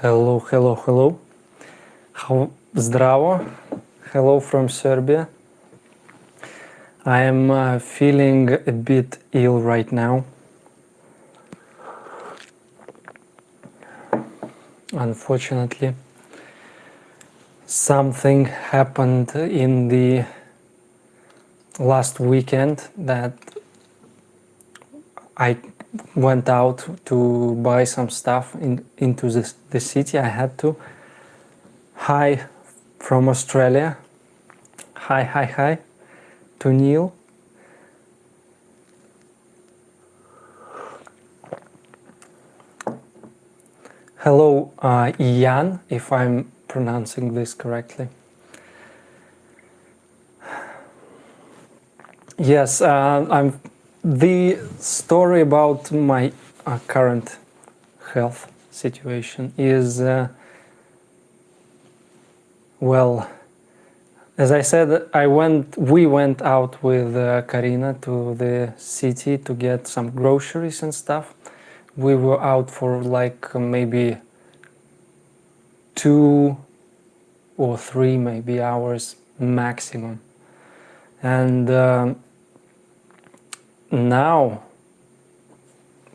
Hello, hello, hello. Zdravo. Hello from Serbia. I am feeling a bit ill right now. Unfortunately, something happened in the last weekend that I went out to buy some stuff into the city. I had to. Hi from Australia. Hi to Neil. Hello, Ian, if I'm pronouncing this correctly. Yes, the story about my current health situation is, well, as I said, we went out with Karina to the city to get some groceries and stuff. We were out for like maybe 2 or 3 maybe hours maximum. And now,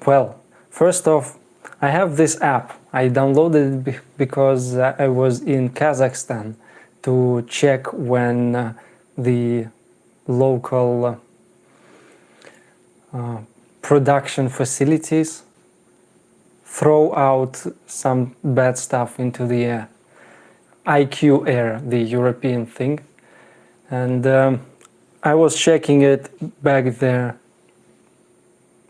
well, first off, I have this app. I downloaded it because I was in Kazakhstan to check when the local production facilities throw out some bad stuff into the air. IQ Air, the European thing. And I was checking it back there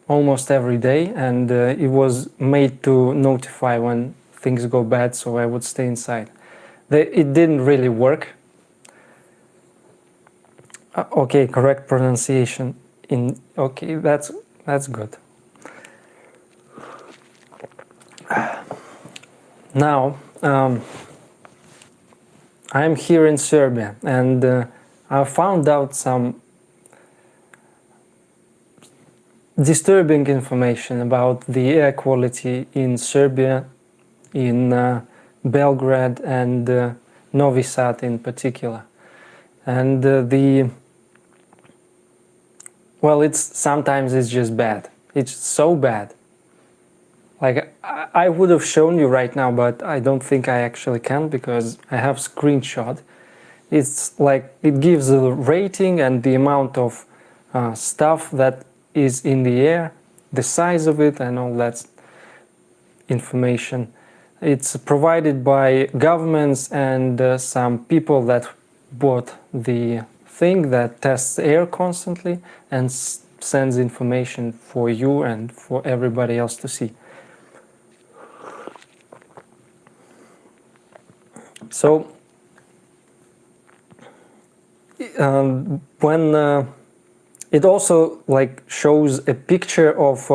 almost every day, and it was made to notify when things go bad, so I would stay inside. It didn't really work. Okay, correct pronunciation. Okay, that's good. Now, I'm here in Serbia, and I found out some disturbing information about the air quality in Serbia, in Belgrade and Novi Sad in particular. And sometimes it's just bad. It's so bad. Like, I would have shown you right now, but I don't think I actually can because I have screenshot. It's like, it gives a rating and the amount of stuff that is in the air, the size of it and all that information. It's provided by governments and some people that bought the thing that tests air constantly and sends information for you and for everybody else to see. So when it also like shows a picture of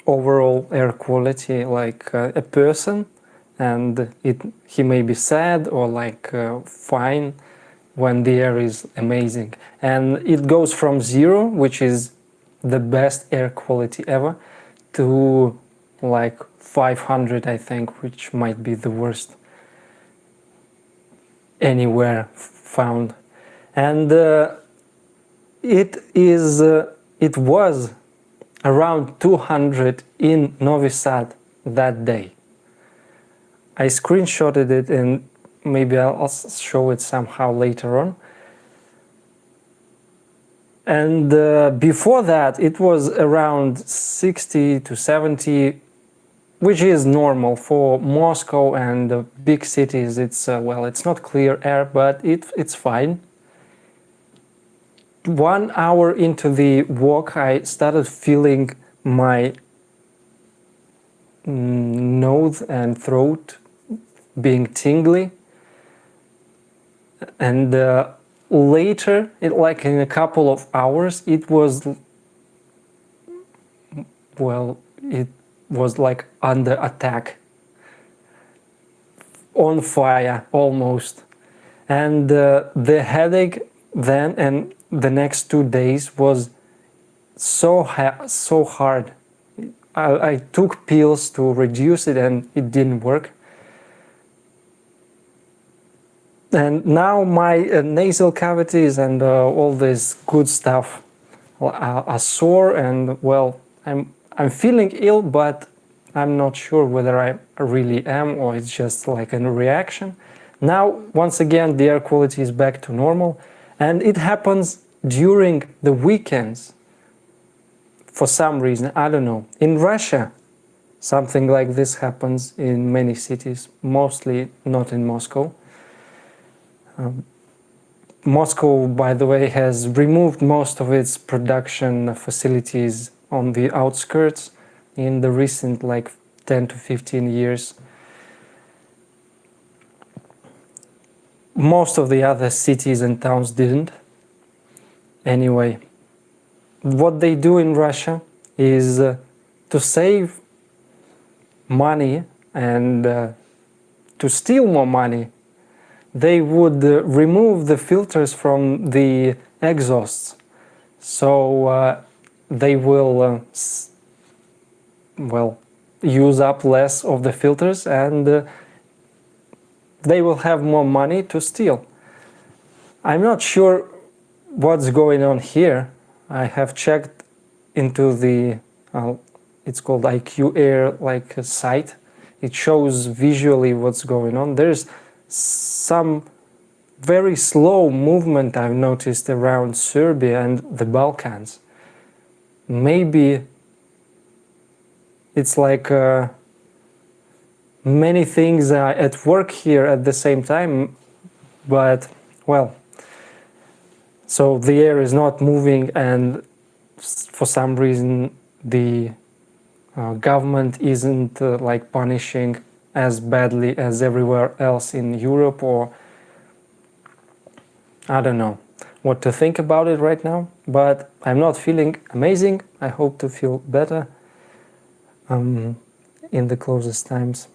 overall air quality, like a person, and he may be sad or like fine when the air is amazing, and it goes from 0, which is the best air quality ever, to like 500, I think, which might be the worst anywhere found. And it was around 200 in Novi Sad that day. I screenshotted it and maybe I'll show it somehow later on. And before that it was around 60 to 70, which is normal for Moscow and big cities. It's well, it's not clear air, but it's fine. 1 hour into the walk, I started feeling my nose and throat being tingly, and later, like in a couple of hours, it was like under attack, on fire almost, and the headache then and the next 2 days was so hard. I took pills to reduce it and it didn't work. And now my nasal cavities and all this good stuff are sore, and well, I'm feeling ill, but I'm not sure whether I really am or it's just like a reaction. Now, once again, the air quality is back to normal, and it happens during the weekends. For some reason, I don't know. In Russia, something like this happens in many cities, mostly not in Moscow. Moscow, by the way, has removed most of its production facilities on the outskirts in the recent 10 to 15 years. Most of the other cities and towns didn't. Anyway, what they do in Russia is to save money and to steal more money. They would remove the filters from the exhausts, so they will use up less of the filters, and they will have more money to steal. I'm not sure what's going on here. I have checked into the it's called IQ Air site. It shows visually what's going on. There's some very slow movement I've noticed around Serbia and the Balkans. Maybe it's like many things are at work here at the same time, but well, so the air is not moving, and for some reason the government isn't punishing as badly as everywhere else in Europe, or I don't know what to think about it right now, but I'm not feeling amazing. I hope to feel better in the closest times.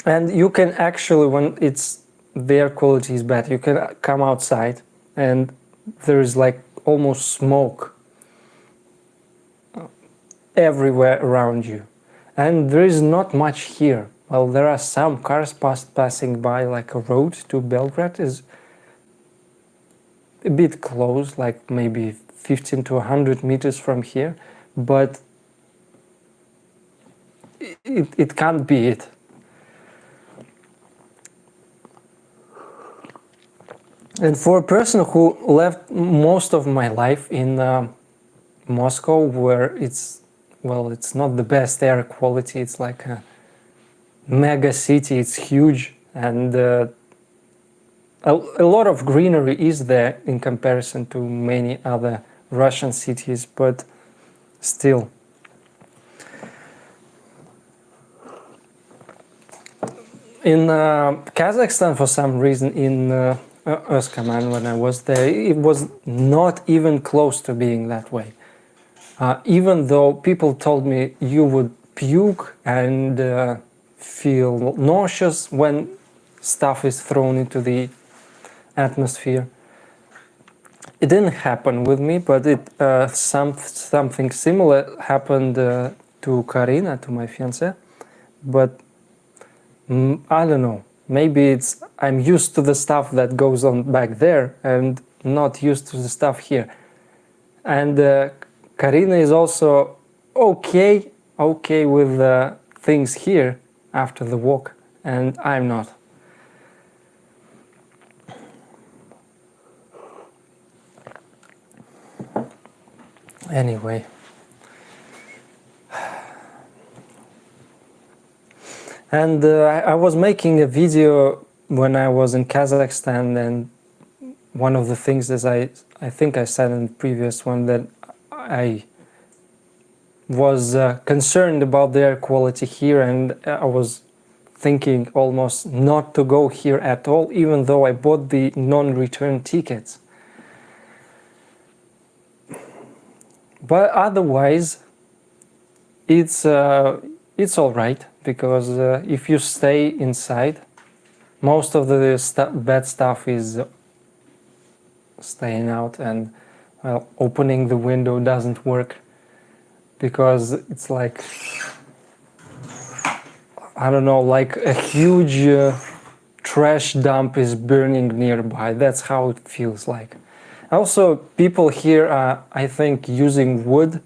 And you can actually, when the air quality is bad, you can come outside and there is almost smoke everywhere around you, and there is not much here. Well, there are some cars passing by, like a road to Belgrade is a bit close, maybe 15 to 100 meters from here, but it can't be it. And for a person who left most of my life in Moscow, where it's not the best air quality, it's like a mega city, it's huge, and a lot of greenery is there in comparison to many other Russian cities, but still. In Kazakhstan, for some reason, in Özkaman, when I was there, it was not even close to being that way. Even though people told me you would puke and feel nauseous when stuff is thrown into the atmosphere. It didn't happen with me, but something similar happened to Karina, to my fiancée. But I don't know. Maybe I'm used to the stuff that goes on back there and not used to the stuff here. And Karina is also okay with things here after the walk, and I'm not. Anyway. And I was making a video when I was in Kazakhstan, and one of the things is I think I said in the previous one that I was concerned about the air quality here, and I was thinking almost not to go here at all, even though I bought the non-return tickets. But otherwise, it's all right, because if you stay inside, most of the bad stuff is staying out, and well, opening the window doesn't work because it's like, I don't know, like a huge trash dump is burning nearby. That's how it feels like. Also, people here are, I think, using wood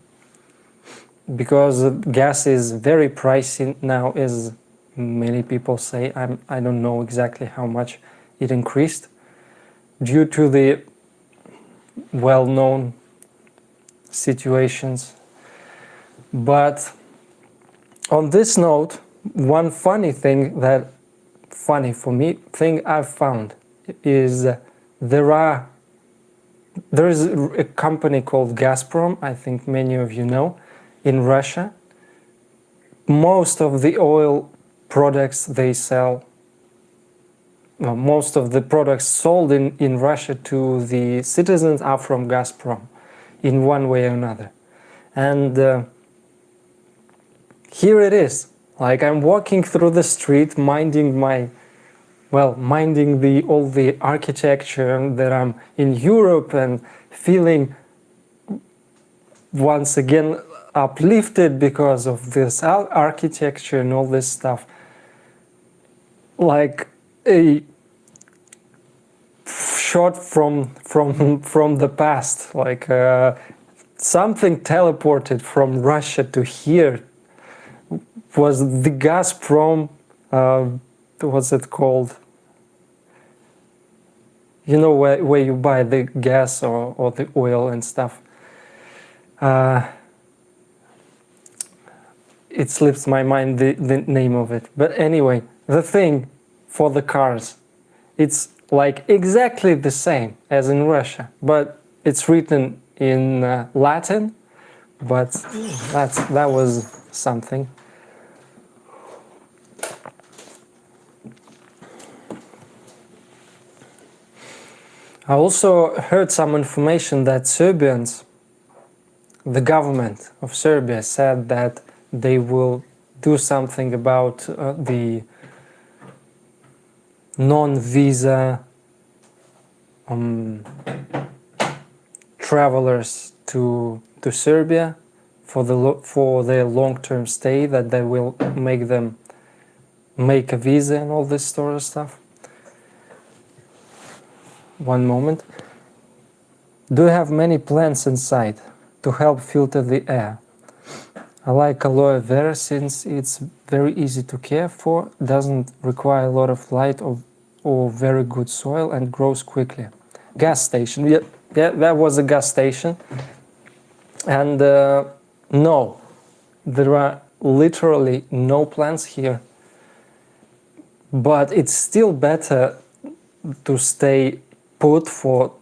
because gas is very pricey now, as many people say. I don't know exactly how much it increased due to the well-known situations. But on this note, one funny thing that, funny for me, thing I've found is there is a company called Gazprom, I think many of you know, in Russia. Most of the oil products they sell, well, most of the products sold in Russia to the citizens are from Gazprom in one way or another. And here it is, like I'm walking through the street minding all the architecture, that I'm in Europe and feeling once again uplifted because of this architecture and all this stuff. Like a shot from the past, like something teleported from Russia to here. Was the Gazprom, what's it called? You know, where you buy the gas or the oil and stuff. It slips my mind the name of it. But anyway, the thing for the cars, it's like exactly the same as in Russia, but it's written in Latin, but that was something. I also heard some information that Serbians, the government of Serbia, said that they will do something about the non-visa travelers to Serbia for their long-term stay, that they will make them make a visa and all this sort of stuff. One moment. Do you have many plants inside to help filter the air? I like aloe vera since it's very easy to care for, doesn't require a lot of light or very good soil, and grows quickly. Gas station. Yeah, that was a gas station. And no, there are literally no plants here. But it's still better to stay put for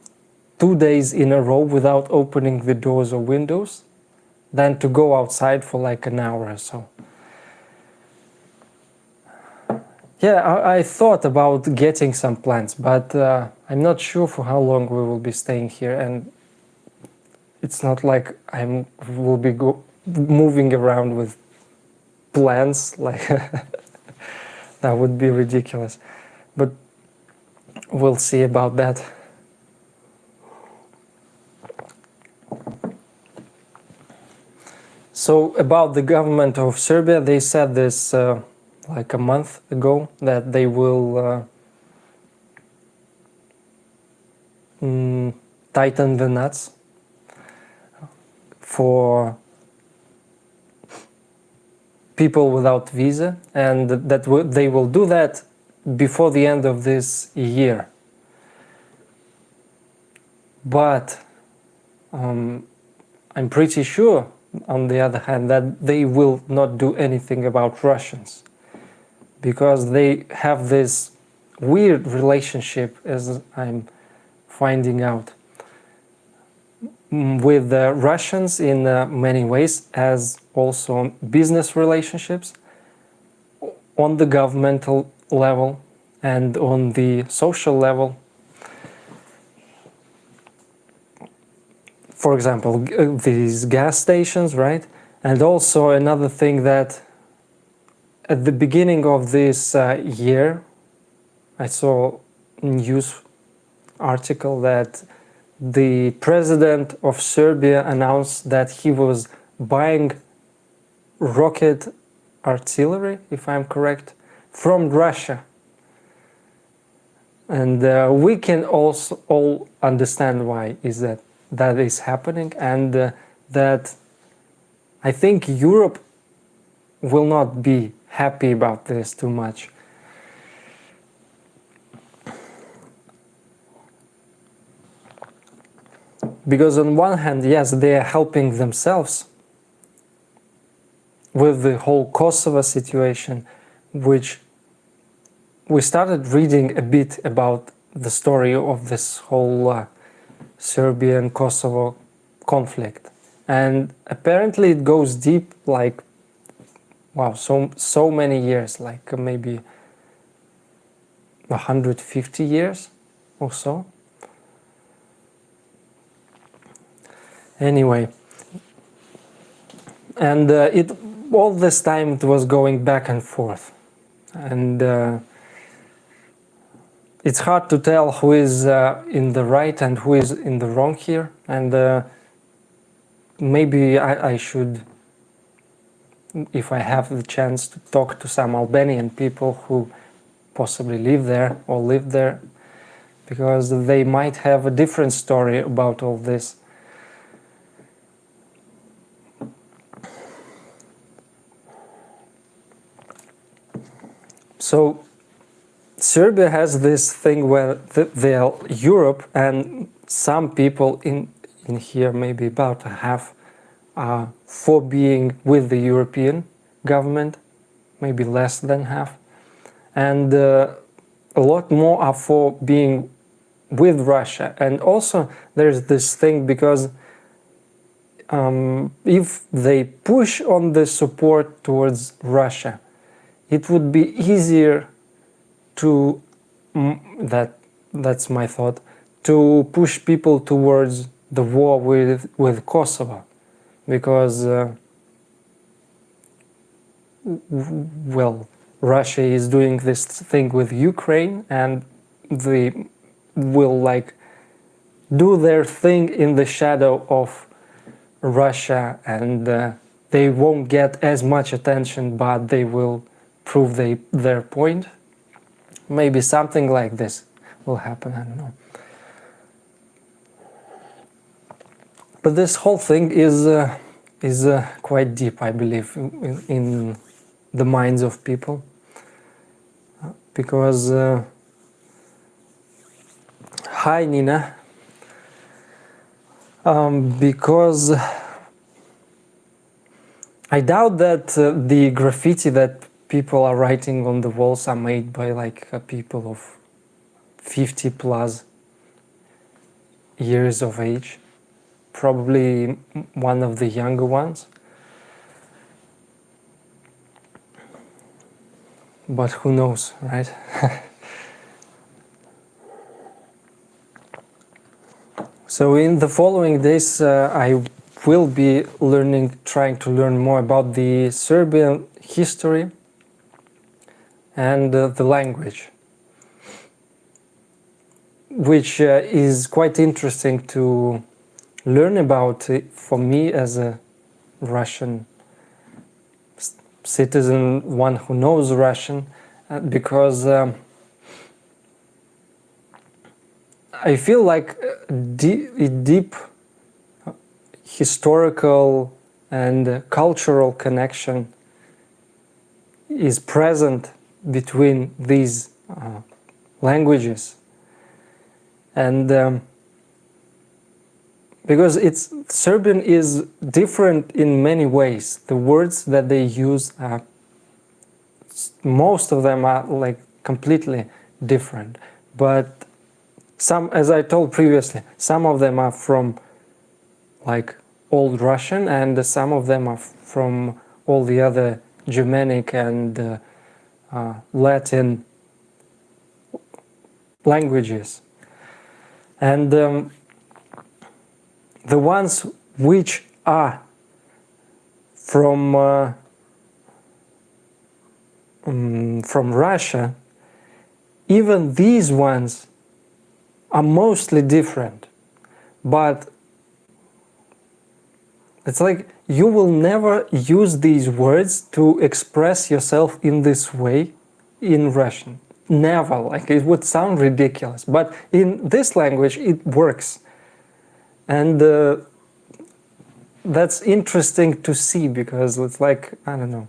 2 days in a row without opening the doors or windows than to go outside for like an hour or so. Yeah, I thought about getting some plants, but I'm not sure for how long we will be staying here, and it's not like I will be moving around with plants, like that would be ridiculous. But we'll see about that. So about the government of Serbia, they said this like a month ago, that they will tighten the nuts for people without visa, and that they will do that before the end of this year. But I'm pretty sure, on the other hand, that they will not do anything about Russians, because they have this weird relationship, as I'm finding out, with the Russians in many ways, as also business relationships on the governmental level and on the social level. For example, these gas stations, right? And also another thing, that at the beginning of this year, I saw a news article that the president of Serbia announced that he was buying rocket artillery, if I'm correct, from Russia. And we can also all understand why is that is happening, and that I think Europe will not be happy about this too much. Because on one hand, yes, they are helping themselves with the whole Kosovo situation, which we started reading a bit about the story of this whole Serbian-Kosovo conflict. And apparently it goes deep, like, wow, so many years, like maybe 150 years or so. Anyway, and all this time it was going back and forth, and it's hard to tell who is in the right and who is in the wrong here, and maybe I should, if I have the chance, to talk to some Albanian people who possibly live there or lived there, because they might have a different story about all this. So Serbia has this thing where they are Europe, and some people in here, maybe about half, are for being with the European government, maybe less than half, and a lot more are for being with Russia. And also there's this thing, because if they push on the support towards Russia, it would be easier to, that's my thought, to push people towards the war with Kosovo, because well, Russia is doing this thing with Ukraine, and they will like do their thing in the shadow of Russia, and they won't get as much attention, but they will prove their point. Maybe something like this will happen, I don't know. But this whole thing is quite deep, I believe, in the minds of people, because hi Nina, because I doubt that the graffiti that people are writing on the walls are made by like people of 50 plus years of age, probably one of the younger ones, but who knows, right? So in the following days I will be trying to learn more about the Serbian history and the language, which is quite interesting to learn about for me as a Russian citizen, one who knows Russian, because I feel like a deep historical and cultural connection is present between these languages, and because Serbian is different in many ways. The words that they use are, most of them are like completely different, but some, as I told previously, some of them are from like Old Russian, and some of them are from all the other Germanic and Latin languages. And the ones which are from Russia, even these ones are mostly different. but it's like you will never use these words to express yourself in this way in Russian. Never. Like, it would sound ridiculous, but in this language it works. And that's interesting to see, because it's like, I don't know,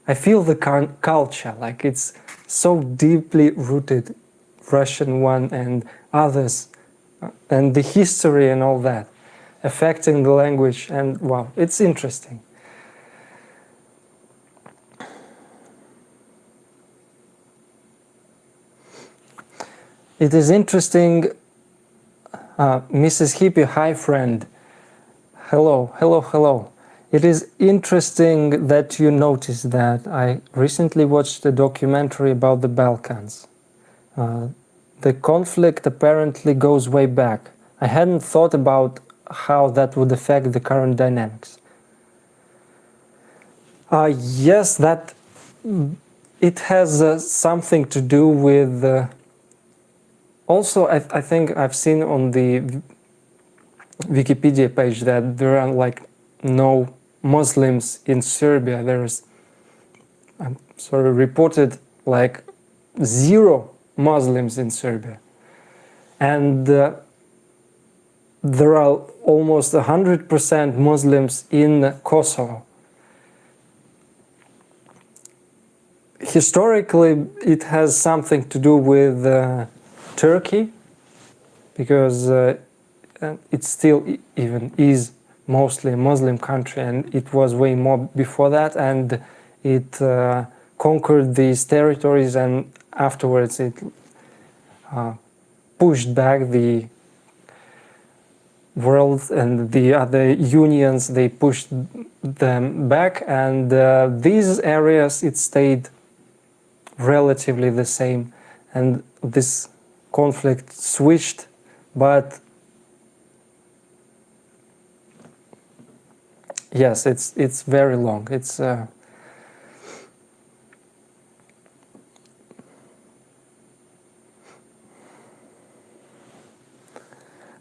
I feel the culture, like it's so deeply rooted, Russian one and others, and the history and all that, affecting the language, and wow, it's interesting. It is interesting, Mrs. Hippie, hi friend. Hello, hello, hello. It is interesting that you noticed that. I recently watched a documentary about the Balkans. The conflict apparently goes way back. I hadn't thought about how that would affect the current dynamics. Yes, that it has something to do with... also, I think I've seen on the Wikipedia page that there are like no Muslims in Serbia. There's, I'm sorry, reported like 0 Muslims in Serbia. And there are almost 100% Muslims in Kosovo. Historically, it has something to do with Turkey, because it still even is mostly a Muslim country, and it was way more before that, and it conquered these territories, and afterwards it pushed back the world, and the other unions, they pushed them back, and these areas, it stayed relatively the same, and this conflict switched, but yes, it's very long. It's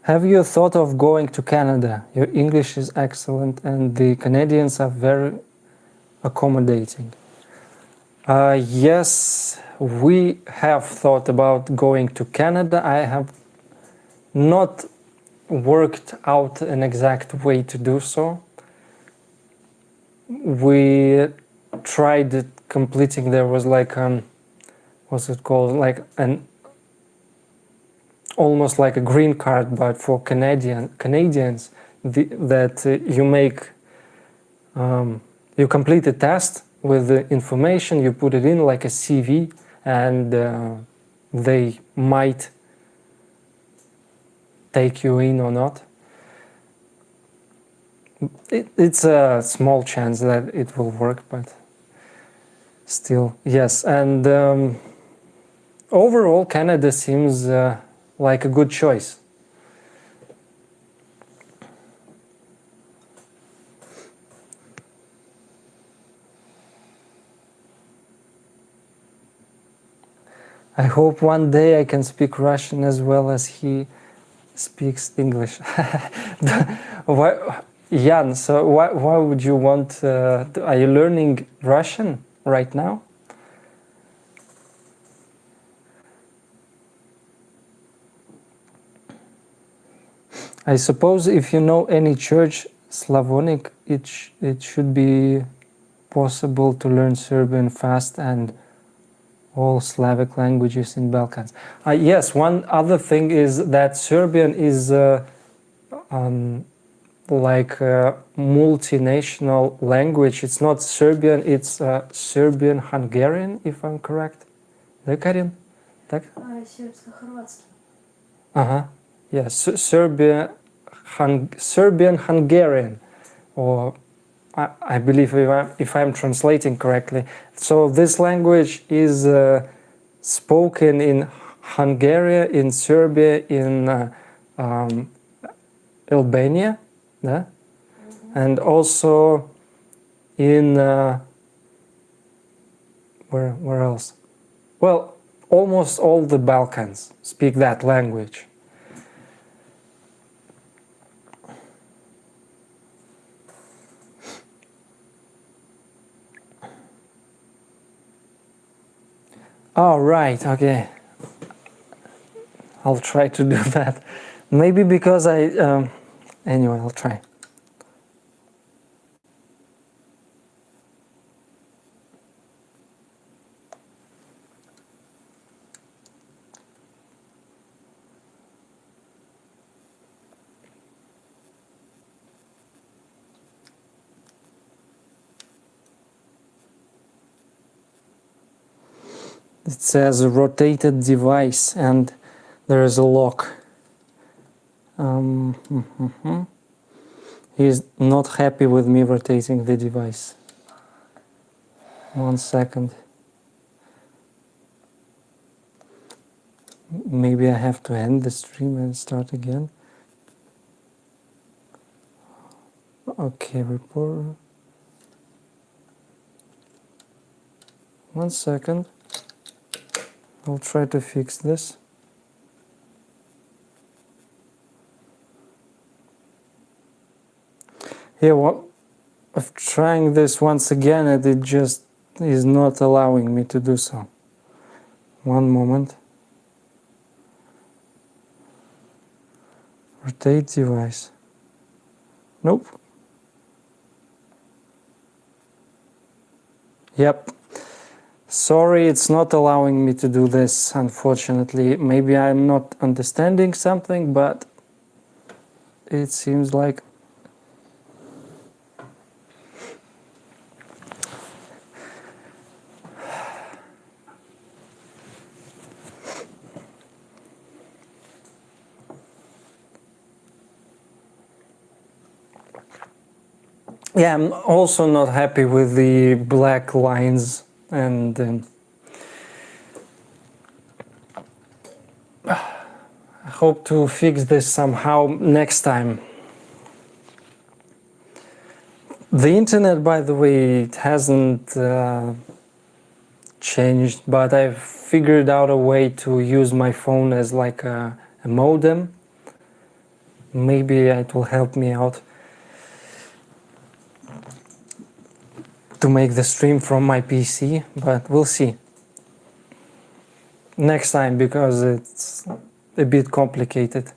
Have you thought of going to Canada? Your English is excellent, and the Canadians are very accommodating. Yes, we have thought about going to Canada. I have not worked out an exact way to do so. We tried completing, there was like what's it called, like an almost like a green card, but for Canadians, that you make you complete a test with the information, you put it in like a CV, and they might take you in or not. It's a small chance that it will work, but still, yes. And overall, Canada seems like a good choice. I hope one day I can speak Russian as well as he speaks English. Jan, so why would you want... are you learning Russian right now? I suppose if you know any church Slavonic, it should be possible to learn Serbian fast and all Slavic languages in Balkans. Yes, one other thing is that Serbian is like a multinational language. It's not Serbian, it's Serbian-Hungarian, if I'm correct. Да, Karin? Так? Сербско-хорватский. Yes, Serbian-Hungarian, or I believe if I'm translating correctly. So this language is spoken in Hungary, in Serbia, in Albania, yeah? And also in where else? Well, almost all the Balkans speak that language. Oh, right, okay. I'll try to do that. Maybe because anyway, I'll try. It says rotated device and there is a lock. He's not happy with me rotating the device. 1 second. Maybe I have to end the stream and start again. Okay, report. 1 second. I'll try to fix this. Yeah, well, of trying this once again, and it just is not allowing me to do so. 1 moment. Rotate device. Nope. Yep. Sorry, it's not allowing me to do this, unfortunately. Maybe I'm not understanding something, but it seems like... Yeah, I'm also not happy with the black lines, and I hope to fix this somehow next time. The internet, by the way, it hasn't changed, but I've figured out a way to use my phone as like a modem. Maybe it will help me out to make the stream from my PC, but we'll see next time because it's a bit complicated.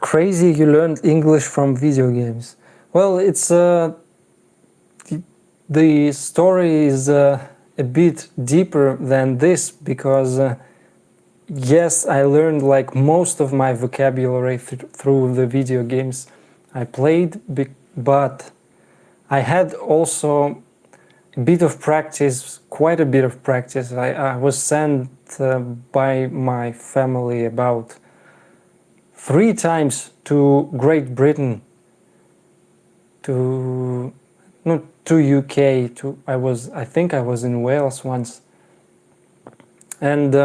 Crazy, you learned English from video games. Well, it's the story is a bit deeper than this because yes, I learned like most of my vocabulary through the video games I played, but I had also a bit of practice, quite a bit of practice. I was sent by my family about 3 times to Great Britain, to UK. I think I was in Wales once, and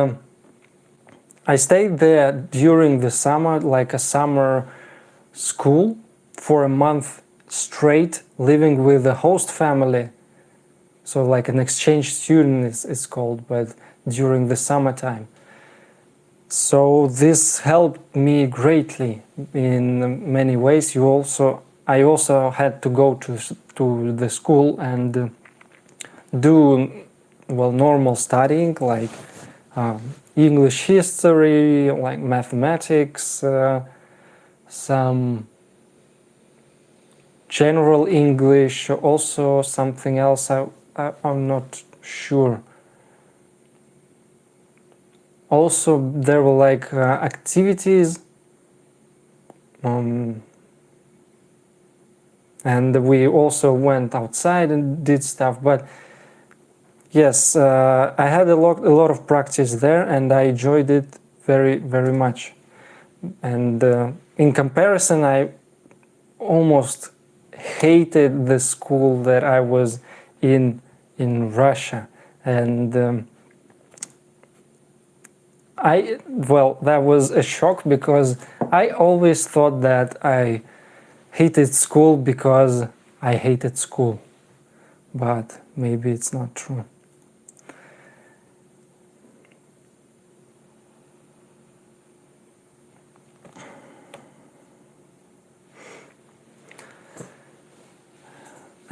I stayed there during the summer, like a summer school, for a month straight, living with the host family. So like an exchange student is called, but during the summertime. So this helped me greatly in many ways. I also had to go to the school and do, well, normal studying, like English history, like mathematics, some general English, also something else I'm not sure. Also, there were like activities, and we also went outside and did stuff. But yes, I had a lot of practice there, and I enjoyed it very, very much. And in comparison, I almost hated the school that I was in Russia, and that was a shock because I always thought that I hated school because I hated school, but maybe it's not true.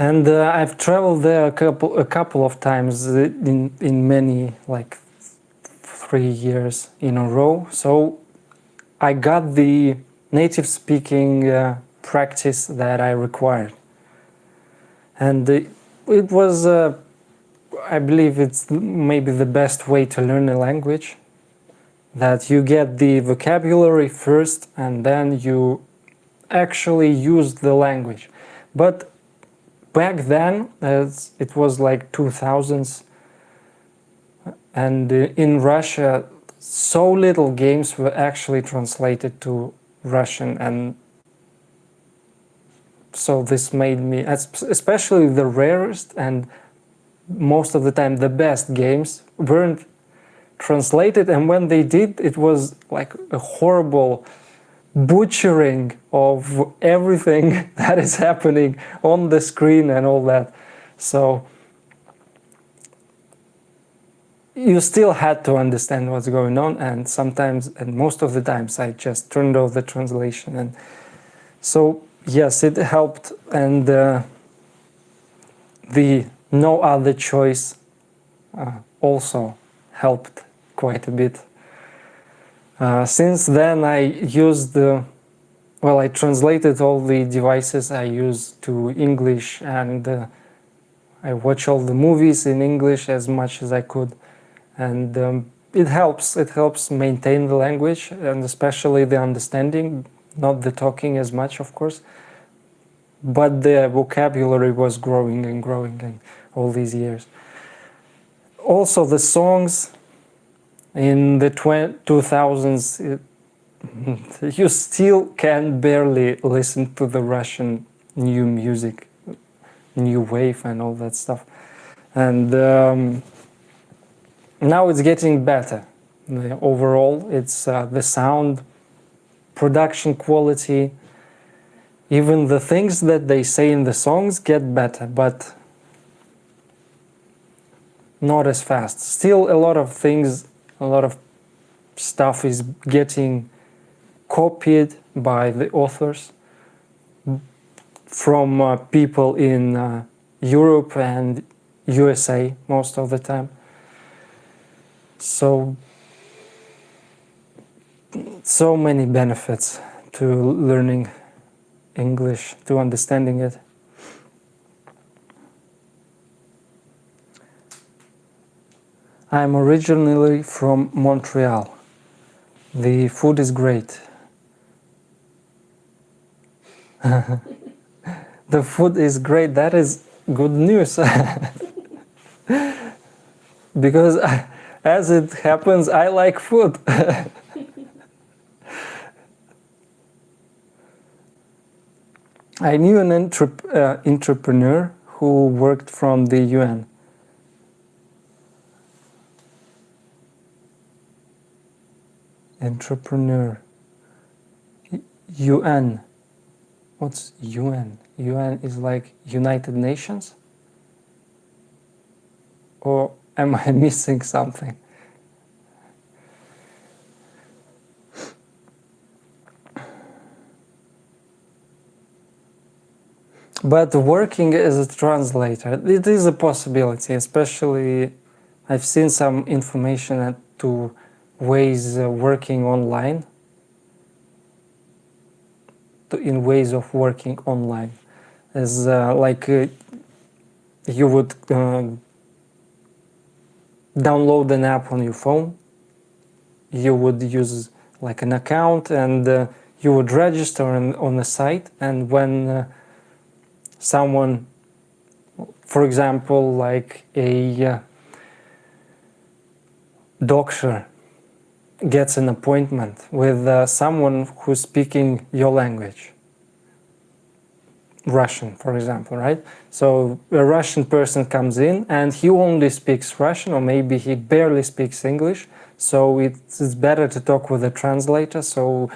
And I've traveled there a couple of times in many, like 3 years in a row. So I got the native speaking practice that I required. And it was, I believe it's maybe the best way to learn a language, that you get the vocabulary first and then you actually use the language. But back then, it was like 2000s, and in Russia, so little games were actually translated to Russian, and so this made me, especially the rarest and most of the time the best games weren't translated, and when they did, it was like a horrible butchering of everything that is happening on the screen and all that. So you still had to understand what's going on, and sometimes, and most of the times, I just turned off the translation. And so yes, it helped, and the no other choice also helped quite a bit. Since then I used I translated all the devices I use to English, and I watch all the movies in English as much as I could, and it helps maintain the language, and especially the understanding, not the talking as much, of course, but the vocabulary was growing and growing in all these years. Also the songs in the 2000s, you still can barely listen to the Russian new music, new wave and all that stuff. And now it's getting better. Overall, it's the sound, production quality, even the things that they say in the songs get better, but not as fast. Still a lot of things, a lot of stuff is getting copied by the authors from people in Europe and USA most of the time. So many benefits to learning English, to understanding it. I'm originally from Montreal. The food is great. The food is great. That is good news. Because as it happens, I like food. I knew an entrepreneur who worked from the UN. Entrepreneur. UN. What's UN? UN is like United Nations? Or am I missing something? But working as a translator, it is a possibility, especially I've seen some information to ways working online, in ways of working online, as you would download an app on your phone, you would use like an account, and you would register on a site, and when someone, for example, like a doctor gets an appointment with someone who's speaking your language, Russian, for example, right? So a Russian person comes in and he only speaks Russian, or maybe he barely speaks English, so it's better to talk with a translator. So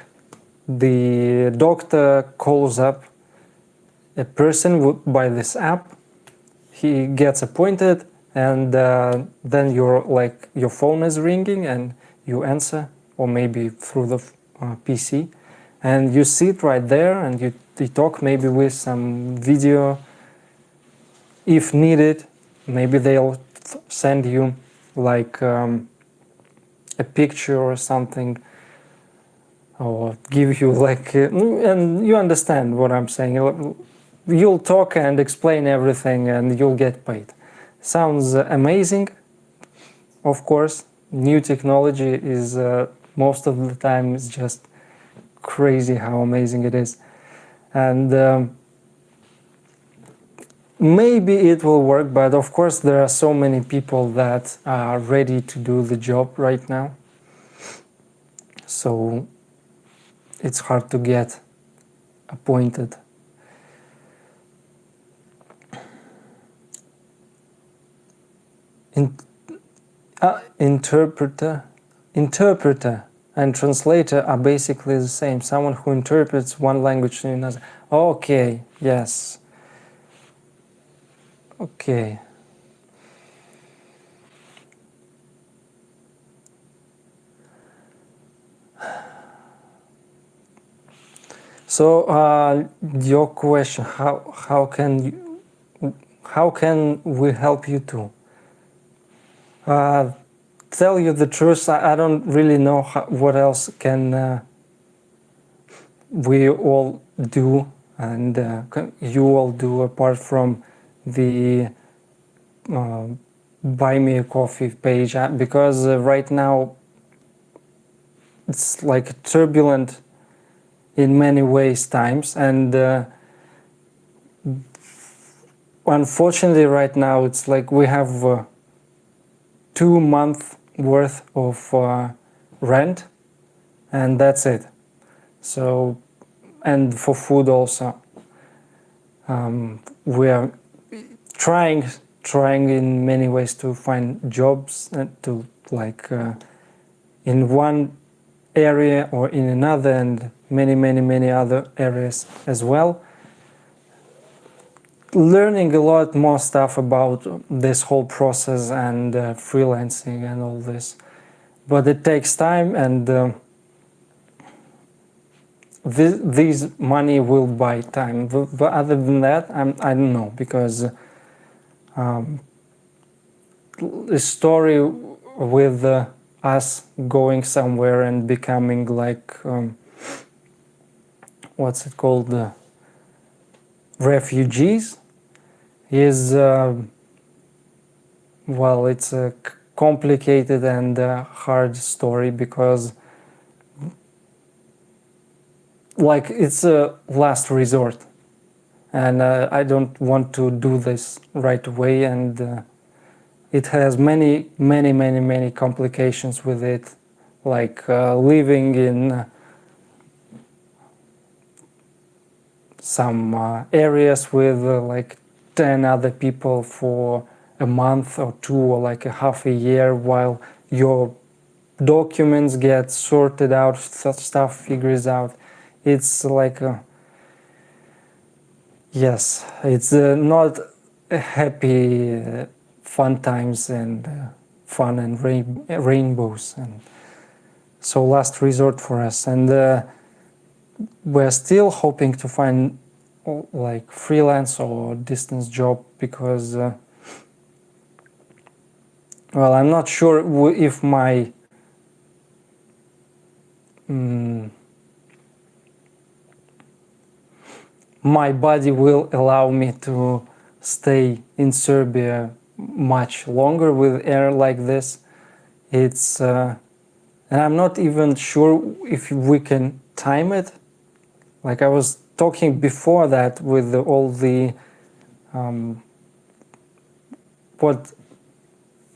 the doctor calls up a person by this app, he gets appointed, and then your phone is ringing and you answer, or maybe through the PC, and you sit right there and you talk maybe with some video if needed, maybe they'll send you like a picture or something, or give you like, and you understand what I'm saying. You'll talk and explain everything and you'll get paid. Sounds amazing. Of course, new technology is most of the time is just crazy how amazing it is. And maybe it will work, but of course there are so many people that are ready to do the job right now. So it's hard to get appointed. Interpreter and translator are basically the same. Someone who interprets one language to another. Okay, yes. Okay. So your question, how can we help you too? Tell you the truth, I don't really know what else can we all do and you all do apart from the buy me a coffee page, because right now it's like turbulent in many ways times, and unfortunately right now it's like we have 2 months worth of rent, and that's it. So, and for food also, we are trying in many ways to find jobs to like in one area or in another, and many other areas as well. Learning a lot more stuff about this whole process and freelancing and all this, but it takes time, and this money will buy time. But other than that, I don't know, because the story with us going somewhere and becoming like what's it called, refugees, is well, it's a complicated and hard story, because like it's a last resort, and I don't want to do this right away, and it has many complications with it, like living in some areas with like 10 other people for a month or 2 or like a half a year, while your documents get sorted out, stuff figures out. It's like yes, it's not a happy fun times and fun and rainbows, and so last resort for us. And we're still hoping to find like freelance or distance job, because well, I'm not sure if my my body will allow me to stay in Serbia much longer with air like this. It's and I'm not even sure if we can time it. Like I was talking before that with all the what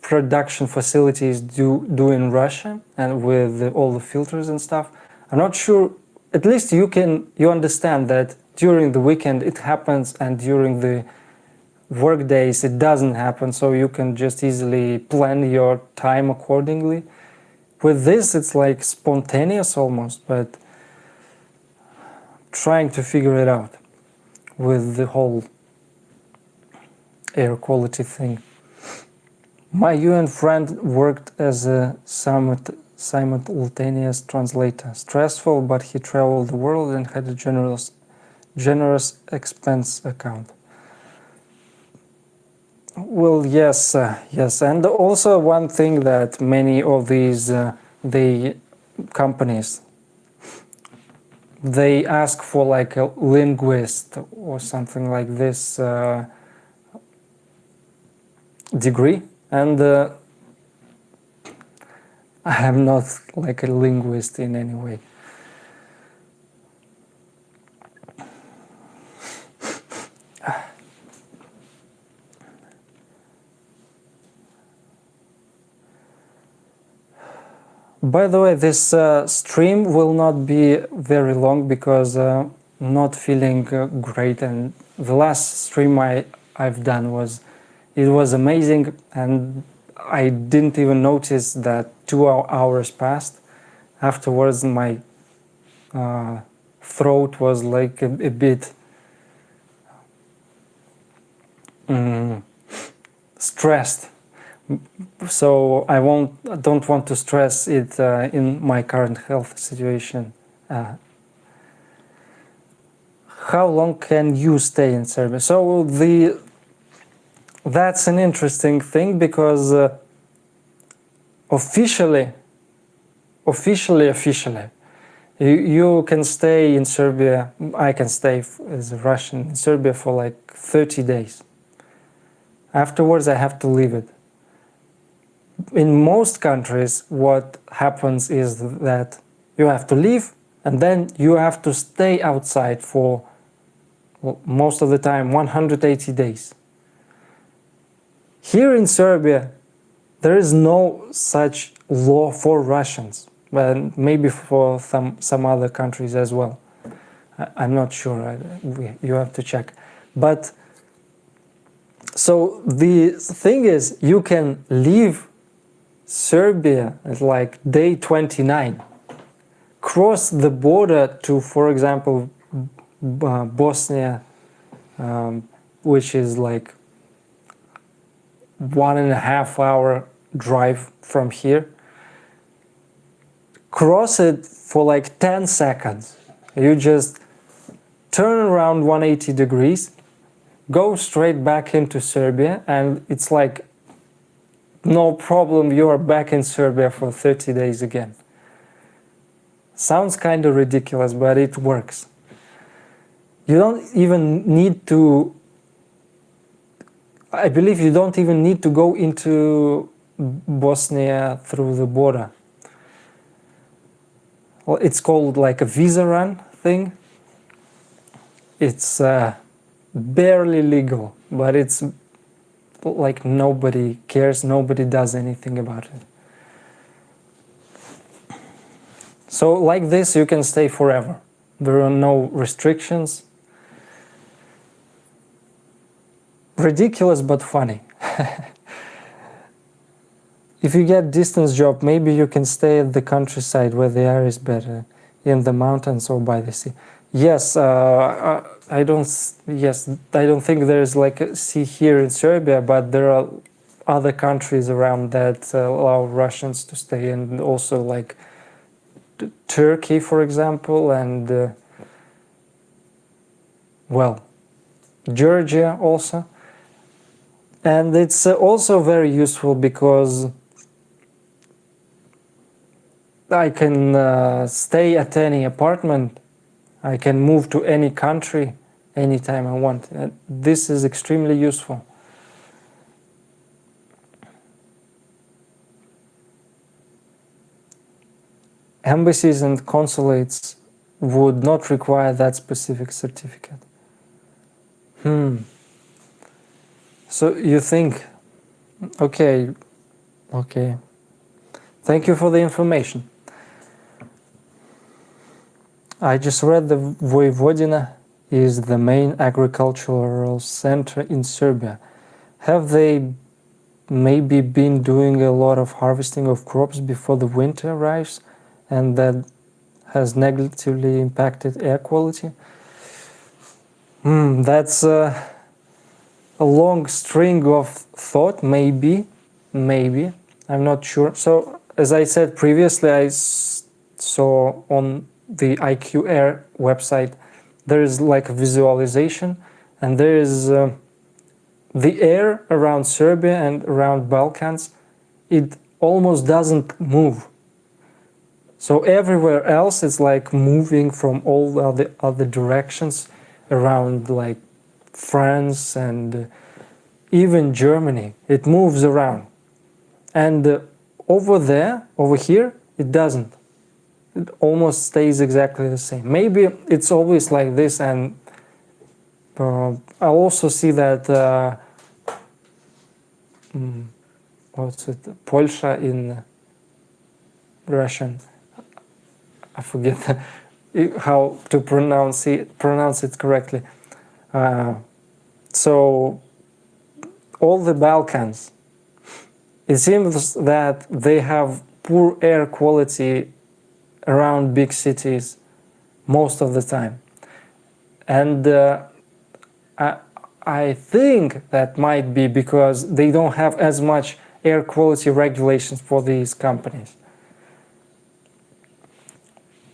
production facilities do in Russia, and with all the filters and stuff. I'm not sure. At least you understand that during the weekend it happens, and during the work days it doesn't happen, so you can just easily plan your time accordingly. With this, it's like spontaneous almost, but trying to figure it out with the whole air quality thing. My UN friend worked as a simultaneous translator. Stressful, but he traveled the world and had a generous expense account. Well, yes, yes, and also one thing that many of these the companies, they ask for like a linguist or something like this degree, and I am not like a linguist in any way. By the way, this stream will not be very long because not feeling great, and the last stream I've done was amazing, and I didn't even notice that 2 hours passed. Afterwards, my throat was like a bit stressed. So I don't want to stress it in my current health situation. How long can you stay in Serbia? So that's an interesting thing because officially, you can stay in Serbia. I can stay as a Russian in Serbia for like 30 days. Afterwards, I have to leave it. In most countries, what happens is that you have to leave and then you have to stay outside for, well, most of the time 180 days. Here in Serbia, there is no such law for Russians, but maybe for some other countries as well. I'm not sure, you have to check. But so the thing is, you can leave Serbia at like day 29, cross the border to, for example, Bosnia, which is like 1.5 hour drive from here. Cross it for like 10 seconds. You just turn around 180 degrees, go straight back into Serbia, and it's like no problem, you are back in Serbia for 30 days again. Sounds kind of ridiculous, but it works. You don't even need to, I believe you don't even need to go into Bosnia through the border. Well, it's called like a visa run thing. It's barely legal, but it's like nobody cares, nobody does anything about it. So like this you can stay forever. There are no restrictions. Ridiculous but funny. If you get distance job, maybe you can stay at the countryside where the air is better, in the mountains or by the sea. Yes, I don't think there's like a sea here in Serbia, but there are other countries around that allow Russians to stay, and also like Turkey, for example, and well, Georgia also. And it's also very useful because I can stay at any apartment. I can move to any country anytime I want. This is extremely useful. Embassies and consulates would not require that specific certificate. So you think, okay. Thank you for the information. I just read the Vojvodina is the main agricultural center in Serbia. Have they maybe been doing a lot of harvesting of crops before the winter arrives, and that has negatively impacted air quality? That's a long string of thought, maybe, I'm not sure. So, as I said previously, I saw on the IQ Air website, there is like a visualization, and there is the air around Serbia and around Balkans, it almost doesn't move. So everywhere else it's like moving from all the other directions around, like France and even Germany. It moves around. And over here, it doesn't. It almost stays exactly the same. Maybe it's always like this, and I also see that what's it? Polsha in Russian. I forget how to pronounce it correctly. So all the Balkans, it seems that they have poor air quality around big cities most of the time. And I think that might be because they don't have as much air quality regulations for these companies.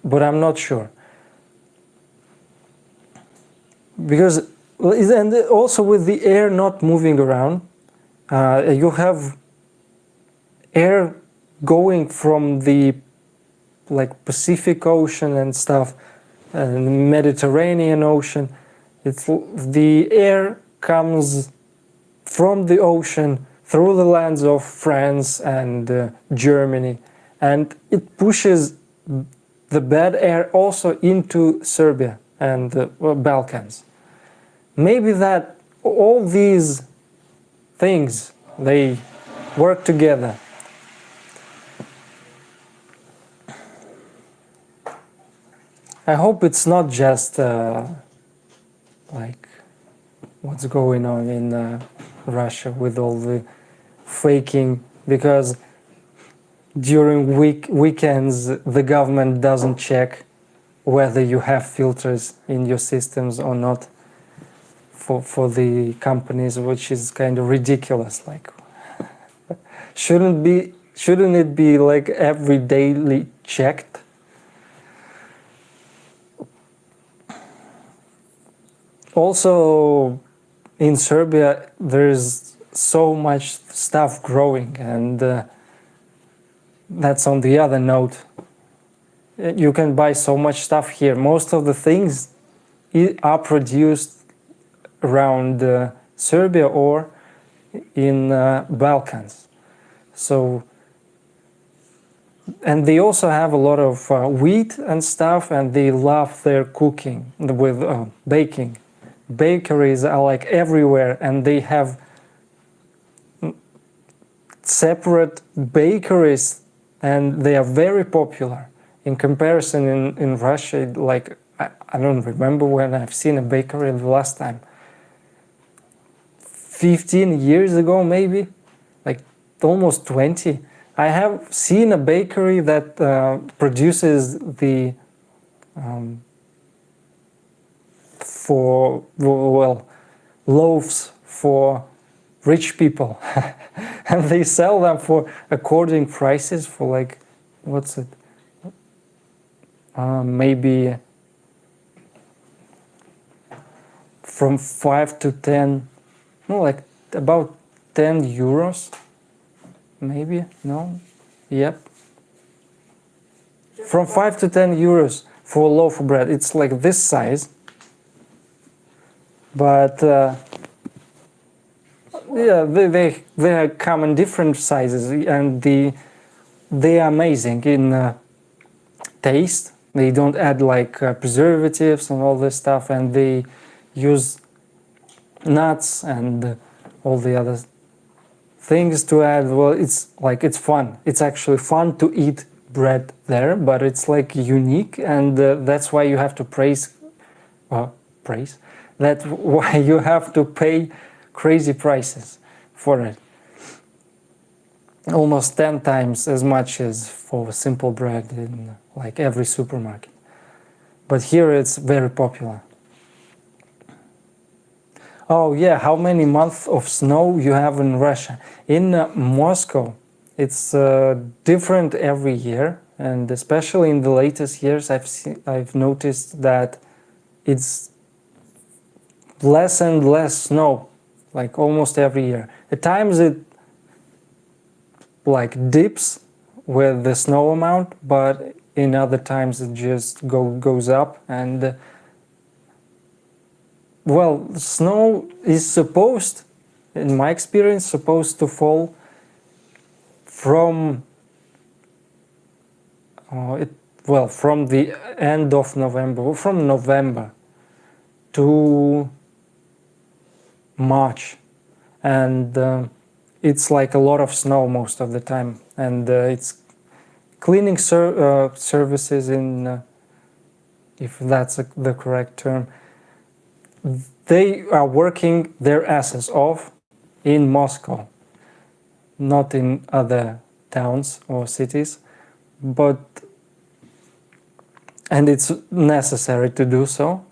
But I'm not sure. Because, and also with the air not moving around, you have air going from the Pacific Ocean and stuff, and Mediterranean Ocean. The air comes from the ocean through the lands of France and Germany, and it pushes the bad air also into Serbia and the Balkans. Maybe that all these things, they work together. I hope it's not just what's going on in Russia with all the faking, because during weekends the government doesn't check whether you have filters in your systems or not for the companies, which is kind of ridiculous. Like, shouldn't it be like every daily checked? Also, in Serbia, there's so much stuff growing, and that's on the other note. You can buy so much stuff here. Most of the things are produced around Serbia or in Balkans. So, and they also have a lot of wheat and stuff, and they love their cooking with baking. Bakeries are like everywhere, and they have separate bakeries, and they are very popular. In comparison, in Russia, like I don't remember when I've seen a bakery the last time. 15 years ago, maybe, like almost 20. I have seen a bakery that produces the loaves for rich people, and they sell them for according prices for like, what's it? Maybe from 5 to 10, no, like about 10 euros, maybe, no, yep. From 5 to 10 euros for a loaf of bread. It's like this size, but yeah, they come in different sizes, and they are amazing in taste. They don't add like preservatives and all this stuff, and they use nuts and all the other things to add. Well, it's fun. It's actually fun to eat bread there, but it's like unique, and that's why you have to that's why you have to pay crazy prices for it. Almost 10 times as much as for simple bread in like every supermarket. But here it's very popular. Oh yeah, how many months of snow you have in Russia? In Moscow, it's different every year, and especially in the latest years, I've noticed that it's less and less snow. like almost every year. At times it like dips with the snow amount, but in other times it just goes up. And well, snow is supposed, in my experience, supposed to fall from from the end of November, from November to March, and it's like a lot of snow most of the time, and it's cleaning services in, if that's the correct term, they are working their asses off in Moscow, not in other towns or cities, and it's necessary to do so.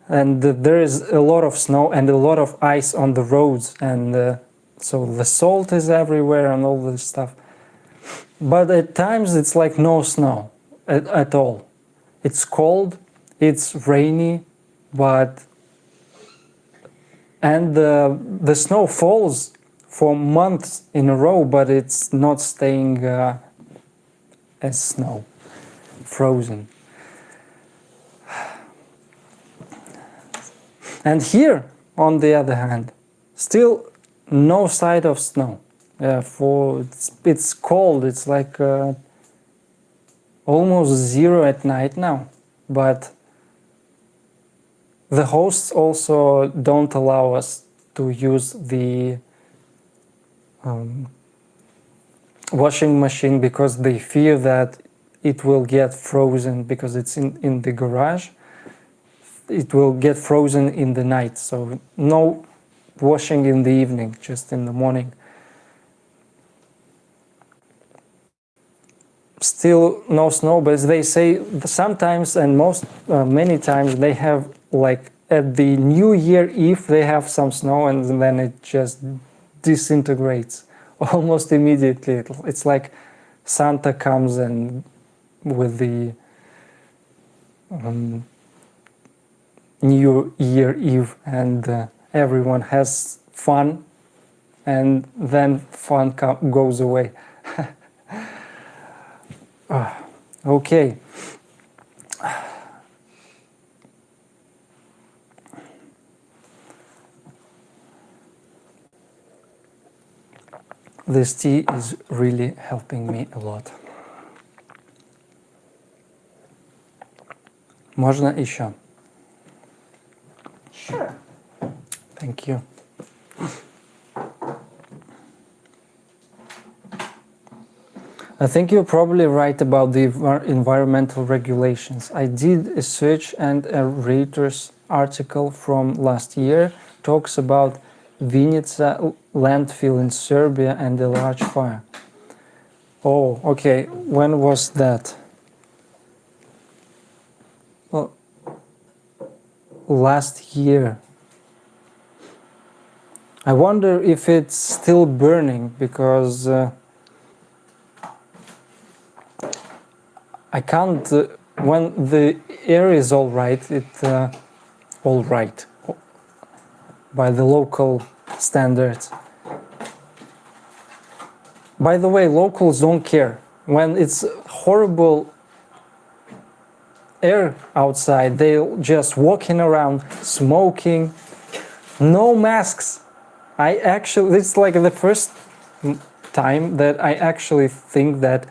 And there is a lot of snow and a lot of ice on the roads, and so the salt is everywhere and all this stuff. But at times it's like no snow at all. It's cold, it's rainy, and the snow falls for months in a row, but it's not staying as snow, frozen. And here, on the other hand, still no sight of snow. It's cold. It's like almost 0 at night now. But the hosts also don't allow us to use the washing machine because they fear that it will get frozen because it's in the garage. It will get frozen in the night, so no washing in the evening, just in the morning. Still no snow, but they say sometimes and many times they have, like at the New Year Eve, they have some snow and then it just disintegrates almost immediately. It's like Santa comes and with the New Year Eve, and everyone has fun, and then fun goes away. Okay. This tea is really helping me a lot. Можно еще? Sure. Thank you. I think you're probably right about the environmental regulations. I did a search, and a Reuters article from last year talks about Vinica landfill in Serbia and a large fire. Oh, okay. When was that? Well, last year. I wonder if it's still burning, because I can't, when the air is all right, all right by the local standards. By the way, locals don't care. When it's horrible air outside, they're just walking around, smoking, no masks. It's like the first time that I actually think that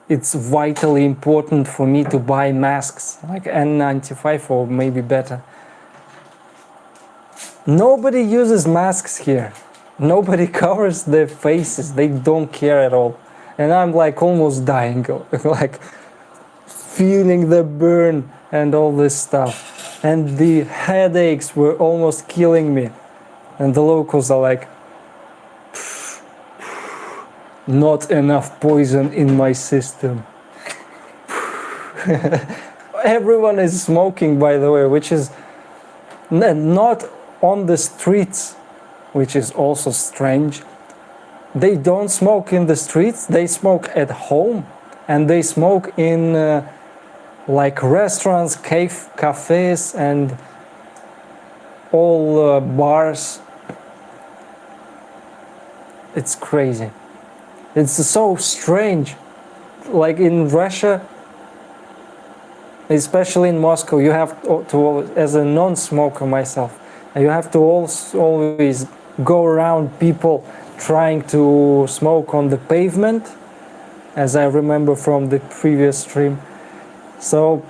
it's vitally important for me to buy masks, like N95 or maybe better. Nobody uses masks here. Nobody covers their faces. They don't care at all. And I'm like almost dying, like feeling the burn and all this stuff. And the headaches were almost killing me. And the locals are like, not enough poison in my system. Everyone is smoking, by the way, which is not on the streets, which is also strange. They don't smoke in the streets, they smoke at home, and they smoke in like restaurants, cafes, and all bars It's crazy. It's so strange. Like in Russia, especially in Moscow, you have to, as a non-smoker myself, you have to always go around people trying to smoke on the pavement, as I remember from the previous stream. So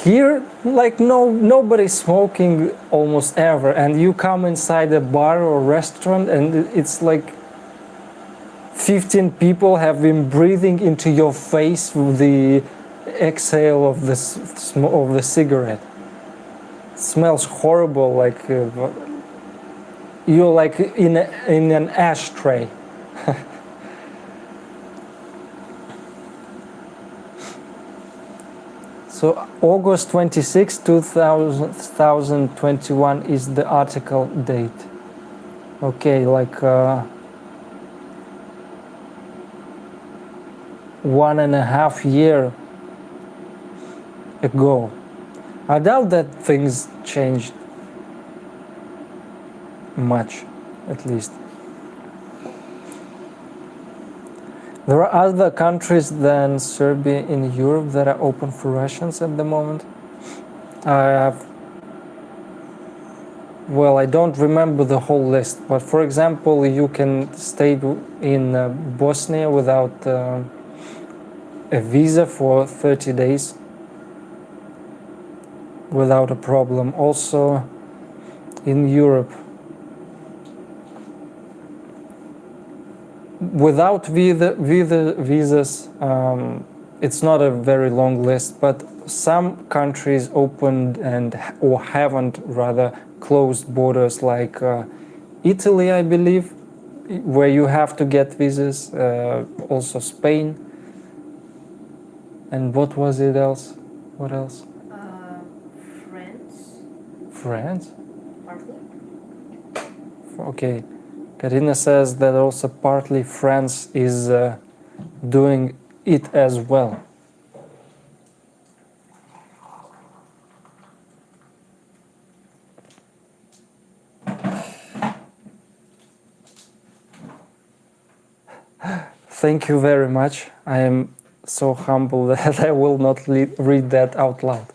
here, like nobody's smoking almost ever, and you come inside a bar or restaurant and it's like 15 people have been breathing into your face with the exhale of the cigarette. It smells horrible, like you're like in an ashtray. So August 26, 2021 is the article date. Okay, like 1.5 years ago. I doubt that things changed much, at least. There are other countries than Serbia in Europe that are open for Russians at the moment. I don't remember the whole list, but for example, you can stay in Bosnia without a visa for 30 days without a problem. Also in Europe, without visas, it's not a very long list, but some countries opened or haven't rather closed borders, like Italy, I believe, where you have to get visas. Also Spain. And what was it else? What else? France. France? Partly. Okay. Karina says that also partly France is doing it as well. Thank you very much. I am so humble that I will not read that out loud.